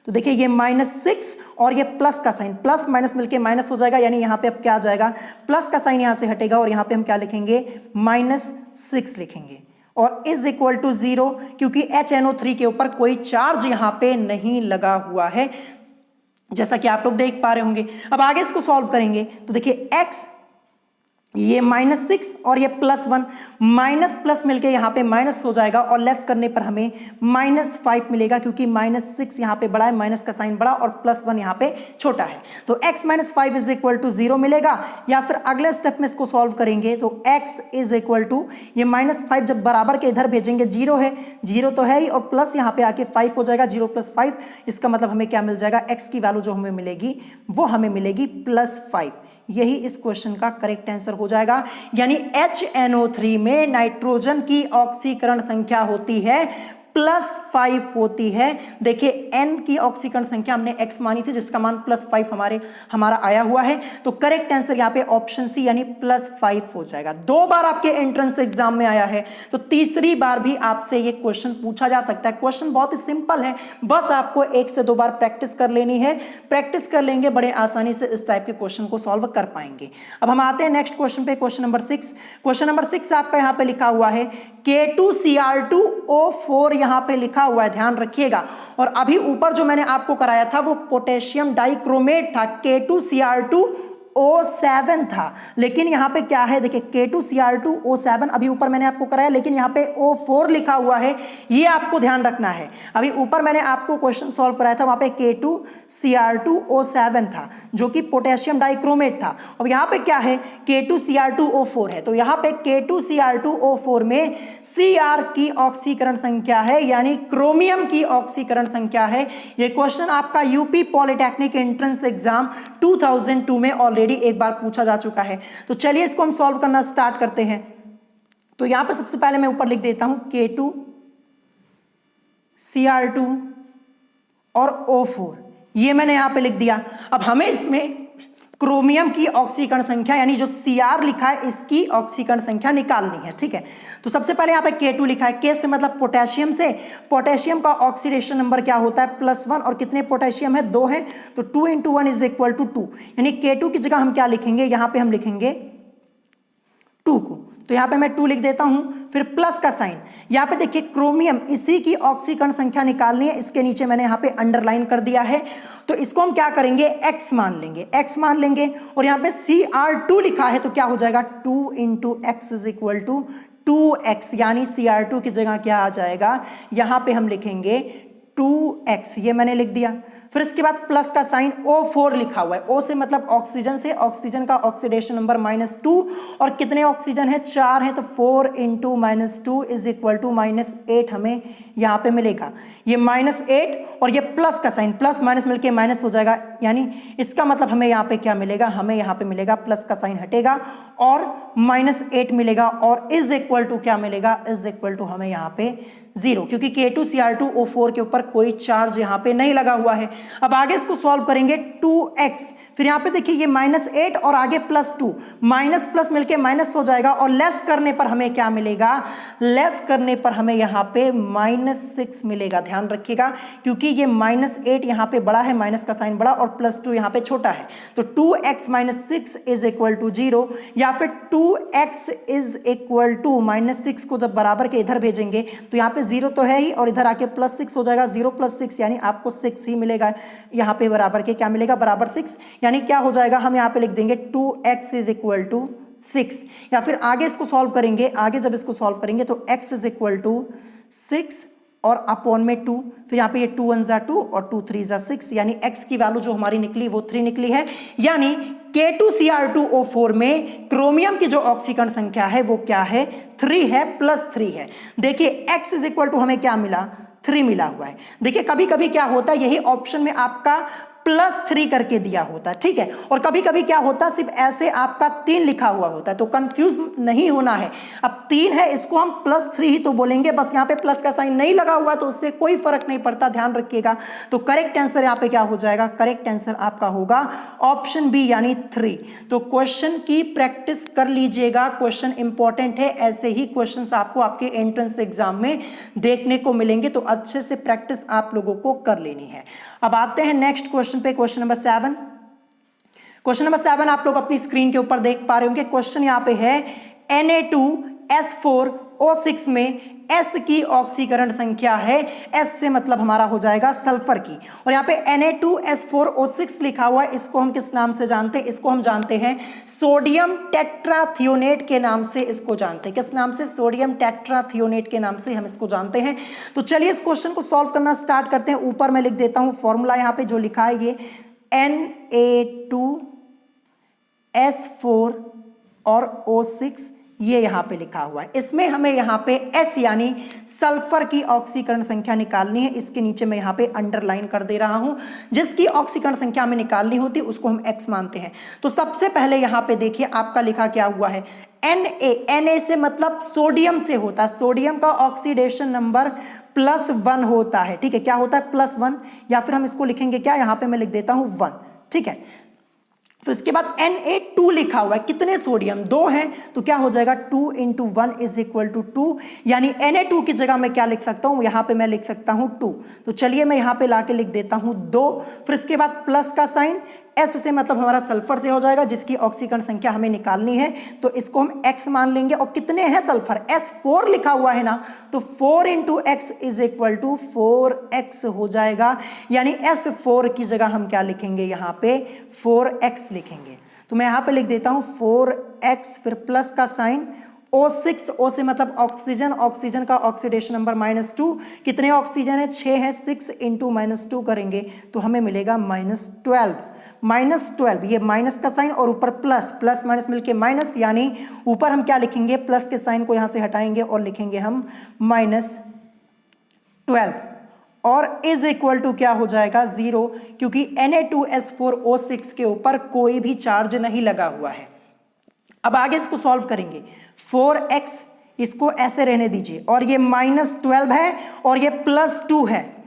तो देखिए ये -6 और ये प्लस का साइन, प्लस माइनस मिलके माइनस हो जाएगा, यानी यहाँ पे अब क्या आ जाएगा, प्लस का साइन यहाँ से हटेगा और यहाँ पे हम क्या लिखेंगे, -6 लिखेंगे और इज इक्वल टू 0, क्योंकि HNO3 के ऊपर कोई चार्ज यहाँ पे नहीं लगा हुआ है, जैसा कि आप लोग देख पा रहे होंगे। अब आगे इसको सॉल्व करेंगे तो देखिए x, ये -6 और ये +1, माइनस प्लस मिलके यहाँ पे माइनस हो जाएगा और लेस करने पर हमें -5 मिलेगा, क्योंकि -6 यहाँ पे बड़ा है, माइनस का साइन बड़ा और +1 यहाँ पे छोटा है। तो x - 5 इज इक्वल टू 0 मिलेगा। या फिर अगले स्टेप में इसको सॉल्व करेंगे तो x इज इक्वल टू, ये -5 जब बराबर के इधर भेजेंगे, 0 है, 0 तो है ही, और प्लस यहाँ पे आके 5 हो जाएगा, 0 + 5, इसका मतलब हमें क्या मिल जाएगा, x की वैल्यू जो हमें मिलेगी वो हमें मिलेगी +5। यही इस क्वेश्चन का करेक्ट आंसर हो जाएगा। यानी HNO3 में नाइट्रोजन की ऑक्सीकरण संख्या होती है +5 होती है। देखिए N की ऑक्सीकरण संख्या हमने X मानी थी, जिसका मान +5 हमारा आया हुआ है। तो करेक्ट आंसर यहाँ पे ऑप्शन सी यानी +5 हो जाएगा। 2 बार आपके एंट्रेंस एग्जाम में आया है, तो तीसरी बार भी आपसे ये क्वेश्चन पूछा जा सकता है। क्वेश्चन बहुत ही सिंपल है, बस आपको 1 से 2 बार प्रैक्टिस कर लेनी है। प्रैक्टिस कर लेंगे, बड़े आसानी से इस टाइप के क्वेश्चन को सॉल्व कर पाएंगे। अब हम आते हैं नेक्स्ट क्वेश्चन पे, क्वेश्चन नंबर 6। क्वेश्चन नंबर 6 आपका यहाँ पे लिखा हुआ है K2Cr2O4 यहाँ पे लिखा हुआ है, ध्यान रखिएगा। और अभी ऊपर जो मैंने आपको कराया था वो पोटेशियम डाइक्रोमेट था, K2Cr2O7 था, लेकिन यहाँ पे क्या है, देखिए K2Cr2O7 अभी ऊपर मैंने आपको कराया, लेकिन यहाँ पे O4 लिखा हुआ है, ये आपको ध्यान रखना है। अभी ऊपर मैंने आपको क्वेश्चन सॉल्व कराया था, वहाँ पे K2Cr2O7 था जो कि पोटेशियम डाइक्रोमेट था। अब यहाँ पे क्या है, K2Cr2O4 है, तो यहाँ पे K2Cr2O4 में Cr की ऑक्सीकरण संख्या है, यानी क्रोमियम की ऑक्सीकरण संख्या है। ये क्वेश्चन आपका यूपी पॉलिटेक्निक एंट्रेंस एग्जाम 2002 में ऑलरेडी एक बार पूछा जा चुका है। तो चलिए इसको हम सॉल्व करना स्टार्ट करते हैं। तो यहां पे सबसे पहले मैं ऊपर लिख देता हूं K2Cr2 और O4, ये मैंने यहां पे लिख दिया। अब हमें इसमें क्रोमियम की ऑक्सीकरण संख्या यानी जो Cr लिखा है इसकी ऑक्सीकरण संख्या निकालनी है, ठीक है। तो सबसे पहले यहाँ पे K2 लिखा है, K से मतलब पोटेशियम से, पोटेशियम का ऑक्सीडेशन नंबर क्या होता है, +1, और कितने पोटेशियम है, 2 है, तो 2 × 1 इज इक्वल टू 2, यानी K2 की जगह हम क्या लिखेंगे, यहाँ पे हम लिखेंगे 2 को, तो यहाँ पे मैं 2 लिख देता हूं। फिर प्लस का साइन, यहाँ पे देखिए क्रोमियम, इसी की ऑक्सीकरण संख्या निकालनी है, इसके नीचे मैंने यहाँ पे अंडरलाइन कर दिया है, तो इसको हम क्या करेंगे, x मान लेंगे, x मान लेंगे। और यहाँ पे Cr2 लिखा है, तो क्या हो जाएगा, 2 × x is equal to 2x, यानी Cr2 की जगह क्या आ जाएगा, यहाँ पे हम लिखेंगे 2x, ये मैंने लिख दिया। फिर इसके बाद प्लस का साइन, O4 लिखा हुआ है, O से मतलब ऑक्सीजन से, ऑक्सीजन का ऑक्सीडेशन नंबर -2, और कितने ऑक्सीजन है, 4 है, तो 4 × -2 इज इक्वल टू -8 हमें यहाँ पे मिलेगा। ये -8 और ये प्लस का साइन, प्लस माइनस मिलके माइनस हो जाएगा, यानी इसका मतलब हमें यहाँ पे क्या मिलेगा, हमें यहाँ पे मिलेगा प्लस का साइन हटेगा और -8 मिलेगा, और इज इक्वल टू क्या मिलेगा, इज इक्वल टू हमें यहाँ पे 0, क्योंकि K2Cr2O4 के ऊपर कोई चार्ज यहाँ पे नहीं लगा हुआ है। अब आगे इसको सॉल्व करेंगे, 2x, फिर यहाँ पे देखिए ये -8 और आगे +2, माइनस प्लस मिलके माइनस हो जाएगा, और लेस करने पर हमें क्या मिलेगा, लेस करने पर हमें यहाँ पे -6 मिलेगा। ध्यान रखिएगा, क्योंकि ये -8 यहाँ पे बड़ा है, माइनस का साइन बड़ा, और +2 यहाँ पे छोटा है, तो 2x - 6 इज इक्वल टू 0, या फिर 2x इज इक्वल टू -6 को जब बराबर के इधर भेजेंगे तो यहाँ पे 0 तो है ही, और इधर आके +6 हो जाएगा, 0 + 6 यानी आपको 6 ही मिलेगा। यहाँ पे बराबर के क्या मिलेगा, बराबर 6, यानी क्या हो जाएगा, हम यहाँ पे लिख देंगे 2x इज इक्वल टू 6, या फिर आगे इसको सॉल्व करेंगे, आगे जब इसको सॉल्व करेंगे तो x इज इक्वल टू 6 और अपॉन में 2, फिर यहाँ पे ये 2 1 2 और 2 3 6, यानी x की वैल्यू जो हमारी निकली वो 3 निकली है। यानी K2Cr2O4 में क्रोमियम की जो ऑक्सीकरण संख्या है वो क्या है, 3 है, +3 है। देखिए x इज इक्वल टू हमें क्या मिला, 3 मिला हुआ है। देखिए कभी कभी क्या होता है, यही ऑप्शन में आपका +3 करके दिया होता है, ठीक है, और कभी कभी क्या होता है सिर्फ ऐसे आपका 3 लिखा हुआ होता है, तो कंफ्यूज नहीं होना है। अब 3 है, इसको हम +3 ही तो बोलेंगे, बस यहाँ पे प्लस का साइन नहीं लगा हुआ तो उससे कोई फर्क नहीं पड़ता, ध्यान रखिएगा। तो करेक्ट आंसर यहाँ पे क्या हो जाएगा, करेक्ट आंसर आपका होगा ऑप्शन बी यानी 3। तो क्वेश्चन की प्रैक्टिस कर लीजिएगा, क्वेश्चन इंपॉर्टेंट है, ऐसे ही क्वेश्चन आपको आपके एंट्रेंस एग्जाम में देखने को मिलेंगे, तो अच्छे से प्रैक्टिस आप लोगों को कर लेनी है। अब आते हैं नेक्स्ट क्वेश्चन पे, क्वेश्चन नंबर 7। क्वेश्चन नंबर 7 आप लोग अपनी स्क्रीन के ऊपर देख पा रहे होंगे। क्वेश्चन यहाँ पे है Na2S4O6 में S की ऑक्सीकरण संख्या है, S से मतलब हमारा हो जाएगा सल्फर की, और यहाँ पे Na2S4O6 लिखा हुआ है, इसको हम किस नाम से जानते हैं, इसको हम जानते हैं सोडियम टेट्राथियोनेट के नाम से इसको जानते हैं। किस नाम से, सोडियम टेट्राथियोनेट के नाम से हम इसको जानते हैं। तो चलिए इस क्वेश्चन को सॉल्व करना स्टार्ट करते हैं। ऊपर मैं लिख देता हूं फॉर्मूला, यहाँ पे जो लिखा है ये Na2S4 और O6 ये यहाँ पे लिखा हुआ है। इसमें हमें यहाँ पे S यानी सल्फर की ऑक्सीकरण संख्या निकालनी है। इसके नीचे मैं यहाँ पे अंडरलाइन कर दे रहा हूँ, जिसकी ऑक्सीकरण संख्या हमें निकालनी होती है उसको हम x मानते हैं। तो सबसे पहले यहाँ पे देखिए आपका लिखा क्या हुआ है, Na से मतलब सोडियम से होता है, सोडियम का ऑक्सीडेशन नंबर +1 होता है, ठीक है, क्या होता है +1, या फिर हम इसको लिखेंगे क्या, यहाँ पे मैं लिख देता हूँ 1, ठीक है। तो इसके बाद Na2 लिखा हुआ है, कितने सोडियम, 2 हैं, तो क्या हो जाएगा 2 × 1 = 2, यानी Na2 की जगह मैं क्या लिख सकता हूं, यहां पे मैं लिख सकता हूं 2। तो चलिए मैं यहां पे लाके लिख देता हूं 2, फिर इसके बाद प्लस का साइन, S से मतलब हमारा सल्फर से हो जाएगा, जिसकी ऑक्सीकरण संख्या हमें निकालनी है, तो इसको हम x मान लेंगे। और कितने हैं सल्फर, S4 लिखा हुआ है ना, तो 4 × x = 4x हो जाएगा, यानी S4 की जगह हम क्या लिखेंगे, यहाँ पे 4x लिखेंगे। तो मैं यहाँ पे लिख देता हूँ 4x, फिर प्लस का साइन, O6, O से मतलब ऑक्सीजन, ऑक्सीजन का ऑक्सीडेशन नंबर -2, कितने ऑक्सीजन है, 6 है, 6 × -2 करेंगे तो हमें मिलेगा -12, -12, ये माइनस का साइन और ऊपर प्लस, प्लस माइनस मिलके माइनस, यानी ऊपर हम क्या लिखेंगे, प्लस के साइन को यहां से हटाएंगे और लिखेंगे हम -12, और इज इक्वल टू क्या हो जाएगा 0, क्योंकि Na2S4O6 के ऊपर कोई भी चार्ज नहीं लगा हुआ है। अब आगे इसको सॉल्व करेंगे, 4x इसको ऐसे रहने दीजिए, और ये -12 है और ये +2 है,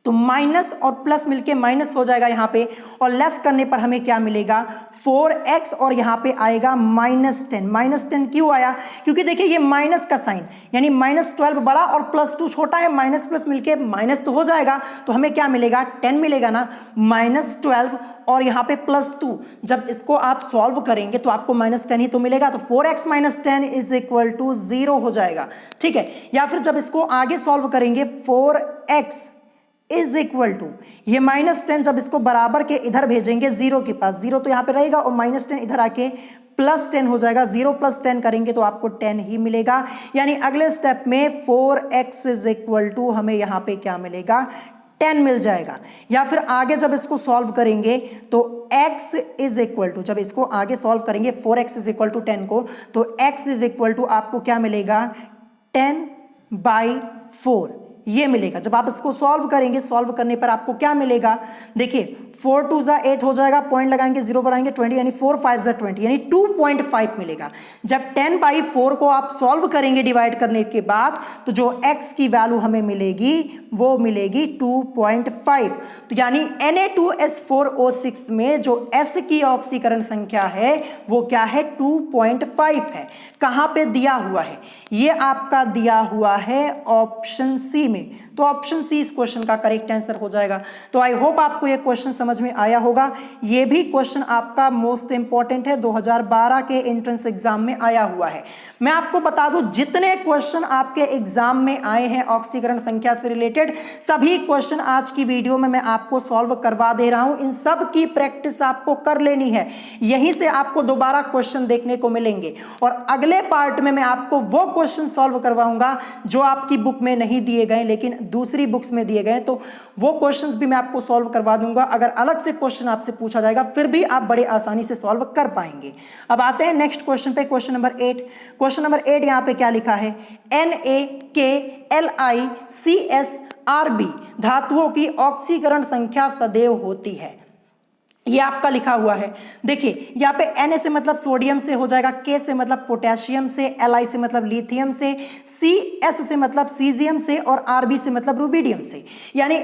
तो माइनस और प्लस मिलके माइनस हो जाएगा यहाँ पे, और लेस करने पर हमें क्या मिलेगा 4x, और यहाँ पे आएगा -10। -10 क्यों आया, क्योंकि देखिए ये माइनस का साइन, यानी -12 बड़ा और +2 छोटा है, माइनस प्लस मिलके माइनस तो हो जाएगा, तो हमें क्या मिलेगा 10 मिलेगा ना, -12 और यहाँ पे +2, जब इसको आप सॉल्व करेंगे तो आपको -10 ही तो मिलेगा, तो 4x - 10 = 0 हो जाएगा, ठीक है। या फिर जब इसको आगे सॉल्व करेंगे 4x = ये -10, जब इसको बराबर के इधर भेजेंगे 0 के पास, 0 तो यहाँ पे रहेगा और -10 इधर आके +10 हो जाएगा, 0 + 10 करेंगे तो आपको 10 ही मिलेगा, यानी अगले स्टेप में 4x = हमें यहाँ पे क्या मिलेगा 10 मिल जाएगा। या फिर आगे जब इसको सॉल्व करेंगे तो x = जब इसको आगे सॉल्व करेंगे 4x = 10 को, तो x = आपको क्या मिलेगा 10/4 ये मिलेगा। जब आप इसको सॉल्व करेंगे, सॉल्व करने पर आपको क्या मिलेगा, देखिए 4 2 8 हो जाएगा, पॉइंट लगाएंगे, 0 बनाएंगे 20, यानी 4 5 20, यानी 2.5 मिलेगा। जब 10/4 को आप सॉल्व करेंगे डिवाइड करने के बाद, तो जो x की वैल्यू हमें मिलेगी वो मिलेगी 2.5। तो यानी Na2S4O6 में जो S की ऑक्सीकरण संख्या है वो क्या है 2.5 है। कहाँ पे दिया हुआ है, ये आपका दिया हुआ है ऑप्शन सी में, तो ऑप्शन सी इस क्वेश्चन का करेक्ट आंसर हो जाएगा। तो आई होप आपको ये क्वेश्चन समझ में आया होगा। ये भी क्वेश्चन आपका मोस्ट इंपॉर्टेंट है, 2012 के एंट्रेंस एग्जाम में आया हुआ है। मैं आपको बता दूं जितने क्वेश्चन आपके एग्जाम में आए हैं ऑक्सीकरण संख्या से रिलेटेड, सभी क्वेश्चन आज की वीडियो में मैं आपको सॉल्व करवा दे रहा हूं। इन सब की प्रैक्टिस आपको कर लेनी है, यहीं से आपको दोबारा क्वेश्चन देखने को मिलेंगे। और अगले पार्ट में मैं आपको वो क्वेश्चन सॉल्व करवाऊंगा जो आपकी बुक में नहीं दिए गए लेकिन दूसरी बुक्स में दिए गए, तो वो क्वेश्चंस भी मैं आपको सॉल्व करवा दूंगा। अगर अलग से क्वेश्चन आपसे पूछा जाएगा फिर भी आप बड़े आसानी से सॉल्व कर पाएंगे। अब आते हैं नेक्स्ट क्वेश्चन पे, क्वेश्चन नंबर 8। क्वेश्चन नंबर 8 यहां पे क्या लिखा है, NaKLiCsRb धातुओं की ऑक्सीकरण संख्या सदैव होती है। ये आपका लिखा हुआ है। देखिए यहाँ पे Na से मतलब सोडियम से हो जाएगा, K से मतलब पोटेशियम से, Li से मतलब लिथियम से, Cs से मतलब सीजियम से और Rb से मतलब रुबिडियम से। यानी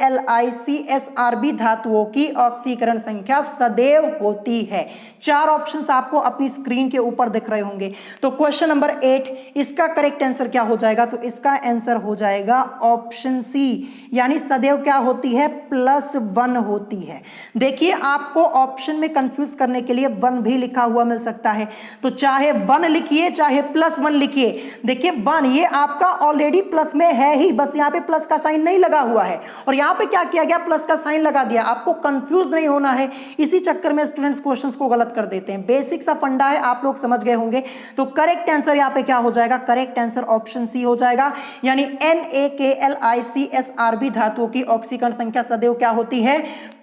NaKLiCsRb धातुओं की ऑक्सीकरण संख्या सदैव होती है। 4 ऑप्शंस आपको अपनी स्क्रीन के ऊपर दिख रहे होंगे। तो क्वेश्चन नंबर 8 इसका करेक्ट आंसर क्या हो जाएगा, तो इसका आंसर हो जाएगा ऑप्शन सी, यानी सदैव क्या होती है, +1 होती है। देखिए आपको ऑप्शन में कंफ्यूज करने के लिए 1 भी लिखा हुआ मिल सकता है, तो चाहे 1 लिखिए चाहे +1 लिखिए। देखिए 1 ये आपका ऑलरेडी प्लस में है ही, बस यहाँ पे प्लस का साइन नहीं लगा हुआ है और यहाँ पे क्या किया गया, प्लस का साइन लगा दिया। आपको कंफ्यूज नहीं होना है, इसी चक्कर में स्टूडेंट्स क्वेश्चंस को गलत कर देते हैं। बेसिक सा फंडा है, आप लोग समझ गए होंगे। तो करेक्ट आंसर यहाँ पे क्या हो जाएगा, करेक्ट आंसर ऑप्शन सी हो जाएगा, यानी NaKLiCsRb धातुओं की ऑक्सीकरण संख्या सदैव क्या होती है,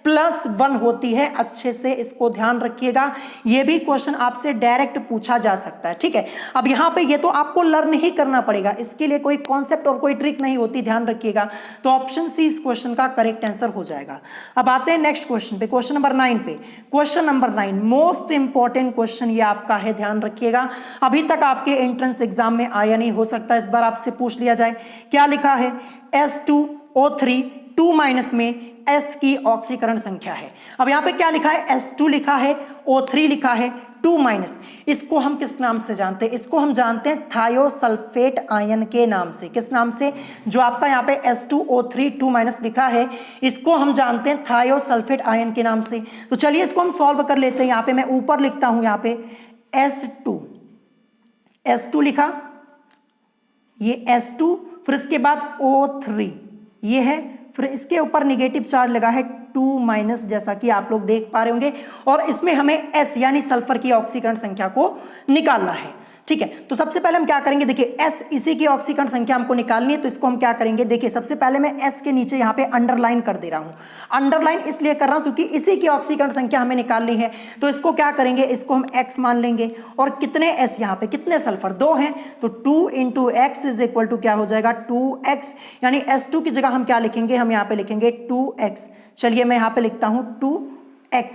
+1 होती है। अच्छे से इसको ध्यान रखिएगा, ये भी क्वेश्चन आपसे डायरेक्ट पूछा जा सकता है, ठीक है। अब यहाँ पे ये तो आपको लर्न ही करना पड़ेगा, इसके लिए कोई कॉन्सेप्ट और कोई ट्रिक नहीं होती, ध्यान रखिएगा। तो ऑप्शन सी इस क्वेश्चन का करेक्ट आंसर हो जाएगा। अब आते हैं नेक्स्ट क्वेश्चन पे, क्वेश्चन नंबर 9 पे। Question number 9 most important question ये आपका है, ध्यान रखिएगा। अभी तक आपके एंट्रेंस एग्जाम में आया नहीं, हो सकता है इस बार आपसे पूछ लिया जाए। क्या लिखा है, S2O3 2- में S की ऑक्सीकरण संख्या है। अब यहां पे क्या लिखा है, S2 लिखा है, O3 लिखा है, 2-। इसको हम किस नाम से जानते हैं, इसको हम जानते हैं थायोसल्फेट आयन के नाम से। किस नाम से, जो आपका यहाँ पे S2O3 2- लिखा है, इसको हम जानते हैं थायोसल्फेट आयन के नाम से। तो चलिए इसको हम सॉल्व कर लेते हैं। यहाँ पे मैं ऊपर लिखता हूं, यहाँ पे S2 लिखा, ये S2, फिर इसके बाद O3 ये है, फिर इसके ऊपर निगेटिव चार्ज लगा है 2-, जैसा कि आप लोग देख पा रहे होंगे। और इसमें हमें S यानी सल्फर की ऑक्सीकरण संख्या को निकालना है, ठीक है। तो सबसे पहले हम क्या करेंगे, देखिए S इसी की ऑक्सीकरण संख्या हमको निकालनी है, तो इसको हम क्या करेंगे, देखिए सबसे पहले मैं S के नीचे यहाँ पे अंडरलाइन कर दे रहा हूँ। अंडरलाइन इसलिए कर रहा हूँ क्योंकि इसी की ऑक्सीकरण संख्या हमें निकालनी है। तो इसको क्या करेंगे, इसको हम X मान लेंगे। और कितने S यहाँ पे, कितने सल्फर, 2 हैं, तो 2 × X इज इक्वल टू क्या हो जाएगा, 2X। यानी S2 की जगह हम क्या लिखेंगे, हम यहाँ पे लिखेंगे 2X। चलिए मैं यहाँ पे लिखता हूँ 2X,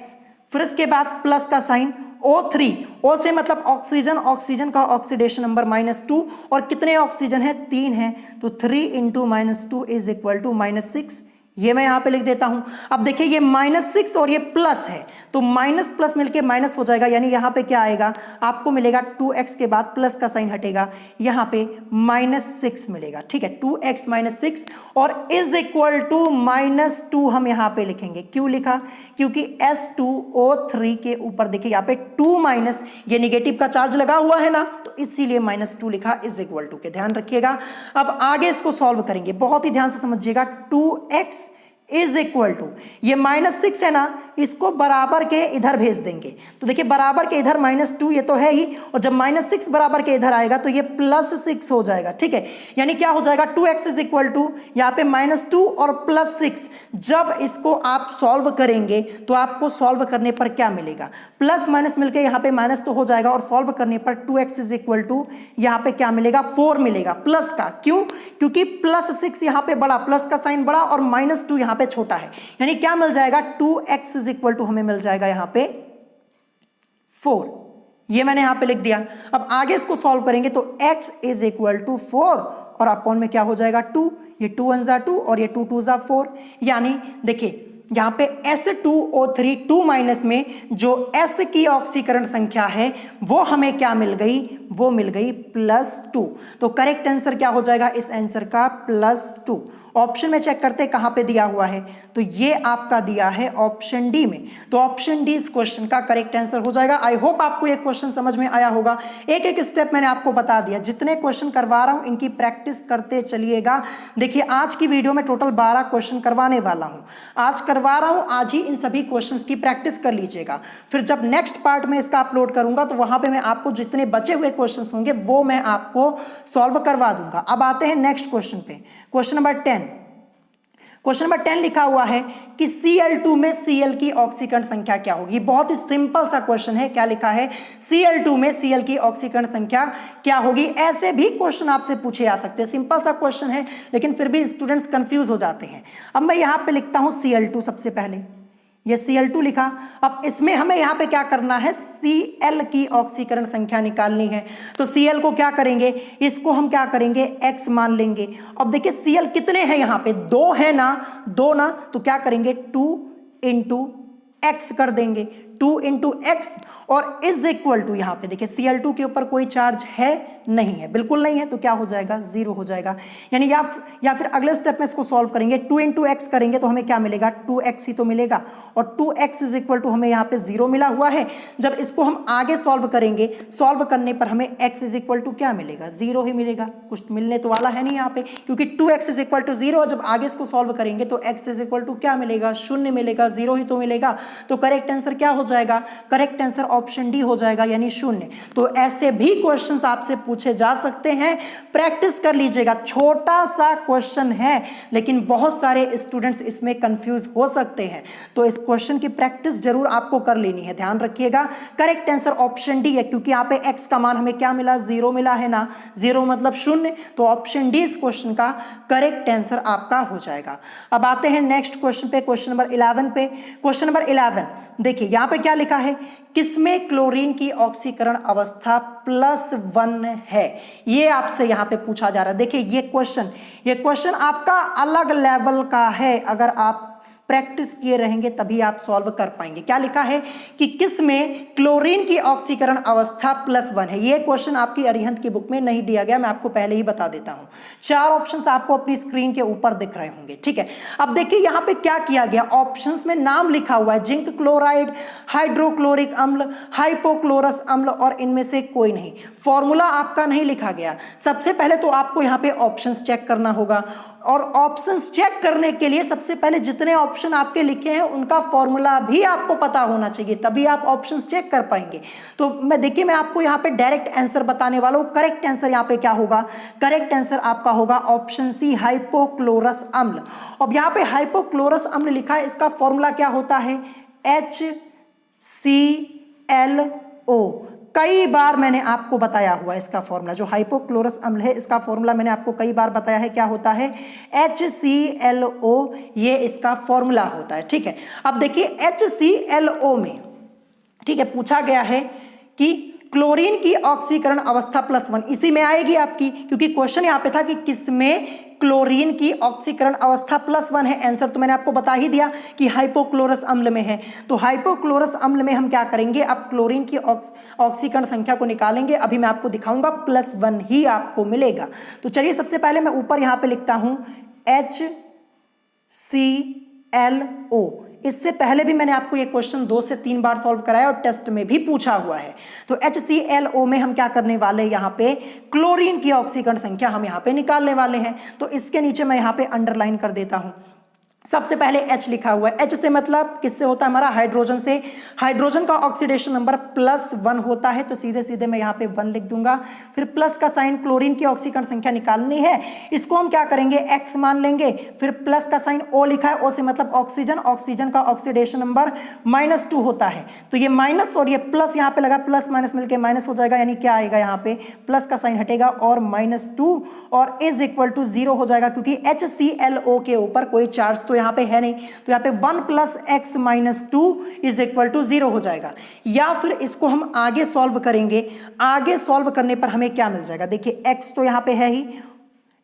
फिर इसके बाद प्लस का साइन, O3, O से मतलब ऑक्सीजन, ऑक्सीजन का ऑक्सीडेशन नंबर -2, और कितने ऑक्सीजन है, 3 है, तो 3 × -2 इज इक्वल टू -6। ये मैं यहां पे लिख देता हूं। अब देखिए ये -6 और ये प्लस है, तो माइनस प्लस मिलके माइनस हो जाएगा, यानी यहां पे क्या आएगा, आपको मिलेगा 2x के बाद प्लस का साइन हटेगा, यहां पे -6 मिलेगा, ठीक है। 2x - 6 और इज इक्वल टू -2 हम यहां पे लिखेंगे। क्यों लिखा, क्योंकि S2O3 के ऊपर देखिए यहाँ पे 2- ये निगेटिव का चार्ज लगा हुआ है ना, तो इसीलिए -2 लिखा इज इक्वल टू के, ध्यान रखिएगा। अब आगे इसको सॉल्व करेंगे, बहुत ही ध्यान से समझिएगा। 2x इज इक्वल टू, ये -6 है ना, इसको बराबर के इधर भेज देंगे, तो देखिए बराबर के इधर -2 ये तो है ही, और जब -6 बराबर के इधर आएगा तो ये +6 हो जाएगा, ठीक है। यानी क्या हो जाएगा, 2x इज इक्वल टू यहाँ पे -2 और +6। जब इसको आप सॉल्व करेंगे तो आपको सॉल्व करने पर क्या मिलेगा, प्लस माइनस मिलकर यहाँ पे माइनस तो हो जाएगा, और सॉल्व करने पर 2x इज इक्वल टू यहाँ पे क्या मिलेगा, 4 मिलेगा प्लस का। क्यों, क्योंकि +6 यहाँ पे बड़ा, प्लस का साइन बड़ा, और -2 यहाँ पे छोटा है, यानी क्या मिल जाएगा, 2x इज इक्वल टू हमें मिल जाएगा यहाँ पे 4। ये मैंने यहाँ पे लिख दिया। अब आगे इसको सॉल्व करेंगे तो x इज इक्वल टू 4 और अपॉन में क्या हो जाएगा 2, ये 2 × 1 = 2 और ये 2 × 2 = 4। यानी देखिए यहाँ पे S2O3 2 माइनस में जो S की ऑक्सीकरण संख्या है वो हमें क्या मिल गई, वो मिल गई +2। तो करेक्ट आंसर क्या हो जाएगा इस आंसर का +2। ऑप्शन में चेक करते कहां पे दिया हुआ है, तो ये आपका दिया है ऑप्शन डी में। तो ऑप्शन डी इस क्वेश्चन का करेक्ट आंसर हो जाएगा। आई होप आपको ये क्वेश्चन समझ में आया होगा। एक एक स्टेप मैंने आपको बता दिया, जितने क्वेश्चन करवा रहा हूं इनकी प्रैक्टिस करते चलिएगा। देखिए आज की वीडियो में टोटल 12 क्वेश्चन करवाने वाला हूं, आज करवा रहा हूं, आज ही इन सभी क्वेश्चंस की प्रैक्टिस कर लीजिएगा। फिर जब नेक्स्ट पार्ट में इसका अपलोड करूंगा तो वहां पे मैं आपको जितने बचे हुए क्वेश्चंस होंगे वो मैं आपको सॉल्व करवा दूंगा। अब आते हैं नेक्स्ट क्वेश्चन पे, क्वेश्चन नंबर 10। क्वेश्चन नंबर 10 लिखा हुआ है कि Cl2 में Cl की ऑक्सीकरण संख्या क्या होगी। बहुत ही सिंपल सा क्वेश्चन है। क्या लिखा है, Cl2 में Cl की ऑक्सीकरण संख्या क्या होगी। ऐसे भी क्वेश्चन आपसे पूछे जा सकते हैं, सिंपल सा क्वेश्चन है लेकिन फिर भी स्टूडेंट्स कंफ्यूज हो जाते हैं। अब मैं यहां पे लिखता हूं Cl2, सबसे पहले ये Cl2 लिखा। अब इसमें हमें यहाँ पे क्या करना है, Cl की ऑक्सीकरण संख्या निकालनी है। तो Cl को क्या करेंगे, इसको हम क्या करेंगे x मान लेंगे। अब देखिए Cl कितने हैं यहाँ पे, 2 है ना, 2 ना, तो क्या करेंगे 2 इंटू एक्स कर देंगे, 2 इंटू एक्स और इज इक्वल टू, यहाँ पे देखिए Cl2 के ऊपर कोई चार्ज है नहीं है, बिल्कुल नहीं है, तो क्या हो जाएगा 0 हो जाएगा। यानी या फिर अगले स्टेप में इसको सॉल्व करेंगे, 2 इंटू एक्स करेंगे तो हमें क्या मिलेगा 2x ही तो मिलेगा और 2x इज इक्वल टू हमें यहाँ पे 0 मिला हुआ है। जब इसको हम आगे सॉल्व करेंगे, सॉल्व करने पर हमें x इज इक्वल टू क्या मिलेगा 0 ही मिलेगा, कुछ मिलने तो वाला है नहीं यहाँ पे, क्योंकि 2x इज इक्वल टू 0। जब आगे इसको सॉल्व करेंगे तो x इज इक्वल टू क्या मिलेगा, 0 मिलेगा, 0 ही तो मिलेगा। तो करेक्ट आंसर क्या हो जाएगा, करेक्ट आंसर ऑप्शन डी हो जाएगा, यानी 0। तो ऐसे भी क्वेश्चंस आपसे पूछे जा सकते हैं, प्रैक्टिस कर लीजिएगा। छोटा सा क्वेश्चन है लेकिन बहुत सारे स्टूडेंट्स इसमें कंफ्यूज हो सकते हैं, तो इस क्वेश्चन की प्रैक्टिस जरूर आपको कर लेनी है। ध्यान रखिएगा, करेक्ट आंसर ऑप्शन डी है, क्योंकि यहाँ पे x का मान हमें क्या मिला, 0 मिला है ना, 0 मतलब 0, तो ऑप्शन डी इस क्वेश्चन का करेक्ट आंसर आपका हो जाएगा। अब आते हैं नेक्स्ट क्वेश्चन पे, क्वेश्चन नंबर 11 पे। क्वेश्चन नंबर 11 देखिए यहाँ पे क्या लिखा है, किसमें क्लोरीन की ऑक्सीकरण अवस्था +1 है, ये आपसे यहाँ पे पूछा जा रहा है। देखिए ये क्वेश्चन आपका अलग लेवल का है, अगर आप प्रैक्टिस किए रहेंगे तभी आप सॉल्व कर पाएंगे। क्या लिखा है कि किसमें क्लोरीन की ऑक्सीकरण अवस्था +1 है। ये क्वेश्चन आपकी अरिहंत की बुक में नहीं दिया गया, मैं आपको पहले ही बता देता हूं। 4 ऑप्शंस आपको अपनी स्क्रीन के ऊपर दिख रहे होंगे, ठीक है। अब देखिए यहां पे क्या किया गया, ऑप्शंस में नाम लिखा हुआ है, जिंक क्लोराइड, हाइड्रोक्लोरिक अम्ल, हाइपोक्लोरस अम्ल और इनमें से कोई नहीं। फॉर्मूला आपका नहीं लिखा गया। सबसे पहले तो आपको यहाँ पे ऑप्शंस चेक करना होगा, और ऑप्शंस चेक करने के लिए सबसे पहले जितने ऑप्शन आपके लिखे हैं उनका फॉर्मूला भी आपको पता होना चाहिए, तभी आप ऑप्शंस चेक कर पाएंगे। तो मैं आपको यहाँ पे डायरेक्ट आंसर बताने वाला हूँ। करेक्ट आंसर यहाँ पे क्या होगा, करेक्ट आंसर आपका होगा ऑप्शन सी, हाइपोक्लोरस अम्ल। अब यहाँ पे हाइपोक्लोरस अम्ल लिखा है, इसका फॉर्मूला क्या होता है, HClO। कई बार मैंने आपको बताया हुआ इसका फॉर्मूला, जो हाइपोक्लोरस अम्ल है इसका फॉर्मूला मैंने आपको कई बार बताया है, क्या होता है HClO, ये इसका फॉर्मूला होता है, ठीक है। अब देखिए HClO में, ठीक है, पूछा गया है कि क्लोरीन की ऑक्सीकरण अवस्था +1, इसी में आएगी आपकी, क्योंकि क्वेश्चन यहाँ पे था कि किसमें क्लोरीन की ऑक्सीकरण अवस्था +1 है। आंसर तो मैंने आपको बता ही दिया कि हाइपोक्लोरस अम्ल में है। तो हाइपोक्लोरस अम्ल में हम क्या करेंगे, अब क्लोरीन की ऑक्सीकरण संख्या को निकालेंगे, अभी मैं आपको दिखाऊंगा, +1 ही आपको मिलेगा। तो चलिए सबसे पहले मैं ऊपर यहाँ पे लिखता हूं HClO। इससे पहले भी मैंने आपको ये क्वेश्चन 2 से 3 बार सॉल्व कराया और टेस्ट में भी पूछा हुआ है। तो HClO में हम क्या करने वाले हैं, यहाँ पे क्लोरीन की ऑक्सीकरण संख्या हम यहाँ पे निकालने वाले हैं। तो इसके नीचे मैं यहाँ पे अंडरलाइन कर देता हूँ। सबसे पहले H लिखा हुआ है, H से मतलब किससे होता है हमारा, हाइड्रोजन से। हाइड्रोजन का ऑक्सीडेशन नंबर +1 होता है, तो सीधे सीधे मैं यहाँ पे 1 लिख दूंगा। फिर प्लस का साइन, क्लोरीन की ऑक्सीकरण संख्या निकालनी है, इसको हम क्या करेंगे x मान लेंगे। फिर प्लस का साइन, O लिखा है, O से मतलब ऑक्सीजन, ऑक्सीजन का ऑक्सीडेशन नंबर -2 होता है, तो ये माइनस और ये प्लस यहाँ पे लगा, प्लस माइनस मिलकर माइनस हो जाएगा, यानी क्या आएगा यहाँ पे प्लस का साइन हटेगा और -2 और इज इक्वल टू 0 हो जाएगा, क्योंकि HClO के ऊपर कोई चार्ज तो यहाँ पे है नहीं, तो यहाँ पे 1 + x - 2 इज इक्वल टू 0 हो जाएगा। या फिर इसको हम आगे सॉल्व करेंगे, आगे सॉल्व करने पर हमें क्या मिल जाएगा, देखिए x तो यहाँ पे है ही,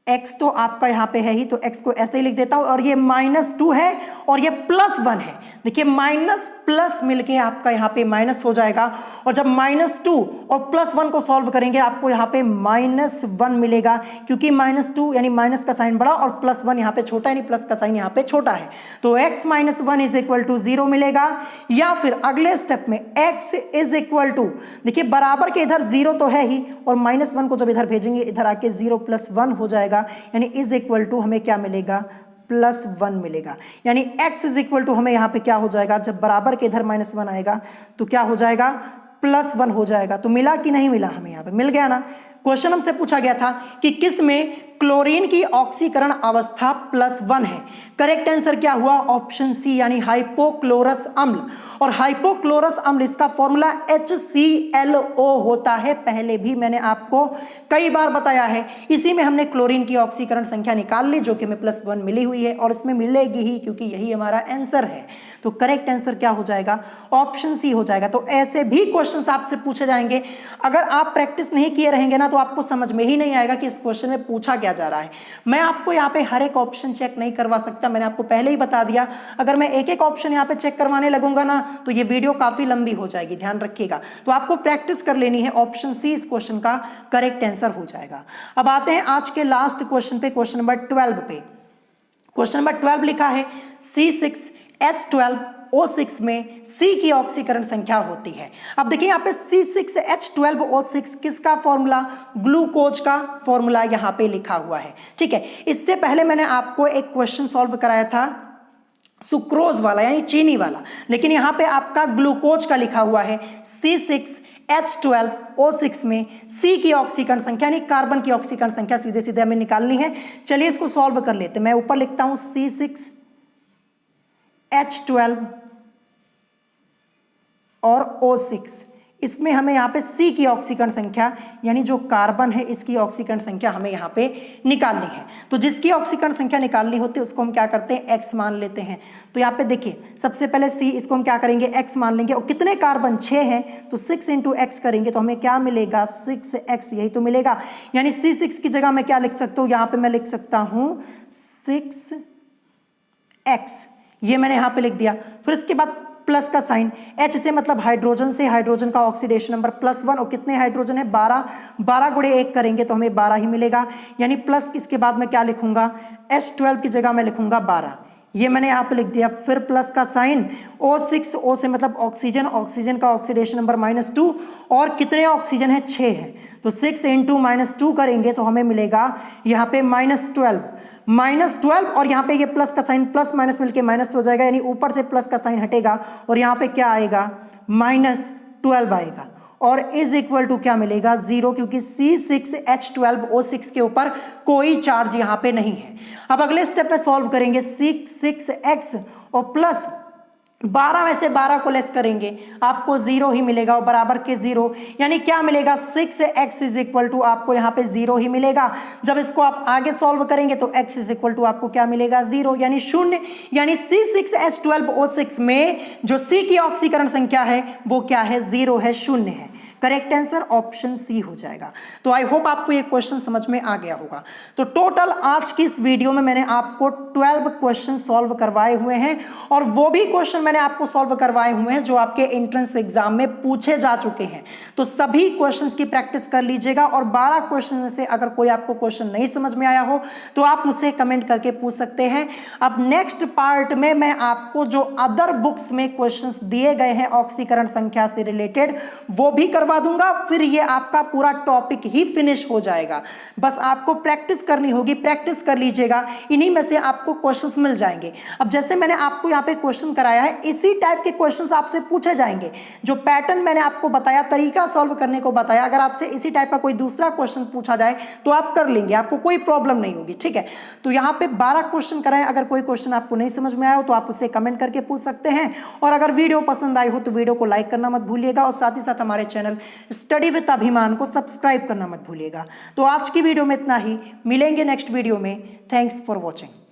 x तो आपका यहाँ पे है ही, तो x को ऐसे ही लिख देता हूं, और ये -2 है और ये +1 है। देखिए माइनस प्लस मिलके आपका यहाँ पे माइनस हो जाएगा, और जब -2 और +1 को सॉल्व करेंगे आपको यहाँ पे -1 मिलेगा, क्योंकि -2 यानी माइनस का साइन बड़ा और +1 यहाँ पे छोटा, यानी प्लस का साइन यहाँ पे छोटा है। तो x - 1 = 0 मिलेगा। या फिर अगले स्टेप में x = देखिए बराबर के इधर 0 तो है ही, और -1 को जब इधर भेजेंगे इधर आके 0 + 1 हो जाएगा, यानी = हमें क्या मिलेगा, +1 मिलेगा। यानी x = हमें यहाँ पे क्या हो जाएगा, जब बराबर के इधर -1 आएगा तो क्या हो जाएगा, +1 हो जाएगा। तो मिला कि नहीं मिला, हमें यहाँ पे मिल गया ना। क्वेश्चन हमसे पूछा गया था कि किस में क्लोरीन की ऑक्सीकरण अवस्था +1 है। करेक्ट आंसर क्या हुआ, ऑप्शन सी, यानी हाइपोक्लोरस अम्ल। और हाइपोक्लोरस अम्ल इसका फॉर्मूला HClO होता है, पहले भी मैंने आपको कई बार बताया है। इसी में हमने क्लोरीन की ऑक्सीकरण संख्या निकाल ली, जो कि हमें +1 मिली हुई है, और इसमें मिलेगी ही क्योंकि यही हमारा आंसर है। तो करेक्ट आंसर क्या हो जाएगा, ऑप्शन सी हो जाएगा। तो ऐसे भी क्वेश्चंस आपसे पूछे जाएंगे, अगर आप प्रैक्टिस नहीं किए रहेंगे ना तो आपको समझ में ही नहीं आएगा कि इस क्वेश्चन में पूछा क्या जा रहा है। मैं आपको यहाँ पे हर एक ऑप्शन चेक नहीं करवा सकता, मैंने आपको पहले ही बता दिया। अगर मैं एक एक ऑप्शन यहाँ पे चेक करवाने लगूंगा ना तो ये वीडियो काफी लंबी हो जाएगी, ध्यान रखिएगा। तो आपको प्रैक्टिस कर लेनी है, ऑप्शन सी इस क्वेश्चन का करेक्ट आंसर हो जाएगा। अब आते हैं आज के लास्ट क्वेश्चन पे, क्वेश्चन नंबर 12 पे। क्वेश्चन नंबर 12 लिखा है C6H12O6 में C की ऑक्सीकरण संख्या होती है। अब देखिए यहाँ पे C6H12O6 किसका फॉर्मूला, ग्लूकोज का फॉर्मूला यहाँ पे लिखा हुआ है, ठीक है। इससे पहले मैंने आपको एक क्वेश्चन सॉल्व कराया था सुक्रोज वाला यानी चीनी वाला, लेकिन यहाँ पे आपका ग्लूकोज का लिखा हुआ है। C6H12O6 में C की ऑक्सीकरण संख्या यानी कार्बन की ऑक्सीकरण संख्या सीधे सीधे हमें निकालनी है। चलिए इसको सॉल्व कर लेते हैं। मैं ऊपर लिखता हूं C6H12 और O6, इसमें हमें यहाँ पे C की ऑक्सीकरण संख्या यानी जो कार्बन है इसकी ऑक्सीकरण संख्या हमें यहाँ पे निकालनी है। तो जिसकी ऑक्सीकरण संख्या निकालनी होती है उसको हम क्या करते हैं, x मान लेते हैं। तो यहाँ पे देखिए सबसे पहले C, इसको हम क्या करेंगे, x मान लेंगे। और कितने कार्बन, 6 हैं, तो 6 × x करेंगे तो हमें क्या मिलेगा, 6x, यही तो मिलेगा। यानी C6 की जगह मैं क्या लिख सकता हूँ, यहाँ पे मैं लिख सकता हूँ 6x, ये मैंने यहाँ पे लिख दिया। फिर इसके बाद प्लस का साइन, H से मतलब हाइड्रोजन से, हाइड्रोजन का ऑक्सीडेशन नंबर +1, और कितने हाइड्रोजन है, 12, 12 × 1 करेंगे तो हमें 12 ही मिलेगा। यानी प्लस इसके बाद मैं क्या लिखूंगा, H12 की जगह मैं लिखूंगा 12, ये मैंने यहाँ पे लिख दिया। फिर प्लस का साइन, O6, O से मतलब ऑक्सीजन, ऑक्सीजन का ऑक्सीडेशन नंबर -2, और कितने ऑक्सीजन है, 6 है, तो 6 × -2 करेंगे तो हमें मिलेगा यहाँ पे -12, और यहाँ पे ये प्लस का साइन, प्लस माइनस मिलके माइनस हो जाएगा, यानी ऊपर से प्लस का साइन हटेगा और यहाँ पे क्या आएगा, -12 आएगा, और = क्या मिलेगा, 0, क्योंकि C6H12O6 के ऊपर कोई चार्ज यहाँ पे नहीं है। अब अगले स्टेप में सॉल्व करेंगे, 6x और प्लस 12 में से 12 को लेस करेंगे आपको 0 ही मिलेगा, और बराबर के 0, यानी क्या मिलेगा, 6x = आपको यहाँ पे 0 ही मिलेगा। जब इसको आप आगे सॉल्व करेंगे तो x = आपको क्या मिलेगा, 0, यानी 0। यानी C6H12O6 में जो C की ऑक्सीकरण संख्या है वो क्या है, 0 है, 0 है। करेक्ट आंसर ऑप्शन सी हो जाएगा। तो आई होप आपको ये क्वेश्चन समझ में आ गया होगा। तो टोटल आज की इस वीडियो में मैंने आपको 12 क्वेश्चन सॉल्व करवाए हुए हैं, और वो भी क्वेश्चन मैंने आपको सॉल्व करवाए हुए हैं जो आपके एंट्रेंस एग्जाम में पूछे जा चुके हैं। तो सभी क्वेश्चंस की प्रैक्टिस कर लीजिएगा, और 12 क्वेश्चन में से अगर कोई आपको क्वेश्चन नहीं समझ में आया हो तो आप मुझसे कमेंट करके पूछ सकते हैं। अब नेक्स्ट पार्ट में मैं आपको जो अदर बुक्स में क्वेश्चंस दिए गए हैं ऑक्सीकरण संख्या से रिलेटेड वो भी करवा दूंगा, फिर ये आपका पूरा टॉपिक ही फिनिश हो जाएगा। बस आपको प्रैक्टिस करनी होगी, प्रैक्टिस कर लीजिएगा, इन्हीं में से आपको क्वेश्चंस मिल जाएंगे। अब जैसे मैंने आपको यहाँ पे क्वेश्चन कराया है, इसी टाइप के क्वेश्चंस आपसे पूछे जाएंगे। जो पैटर्न मैंने आपको बताया, तरीका सॉल्व करने को बताया, अगर आपसे इसी टाइप का कोई दूसरा क्वेश्चन पूछा जाए तो आप कर लेंगे, आपको कोई प्रॉब्लम नहीं होगी, ठीक है। तो यहाँ पे 12 क्वेश्चन कराए, अगर कोई क्वेश्चन आपको नहीं समझ में आया हो तो आप उससे कमेंट करके पूछ सकते हैं। और अगर वीडियो पसंद आई हो तो वीडियो को लाइक करना मत भूलिएगा, और साथ ही साथ हमारे चैनल स्टडी विद अभिमान को सब्सक्राइब करना मत भूलिएगा। तो आज की वीडियो में इतना ही, मिलेंगे नेक्स्ट वीडियो में। Thanks for watching.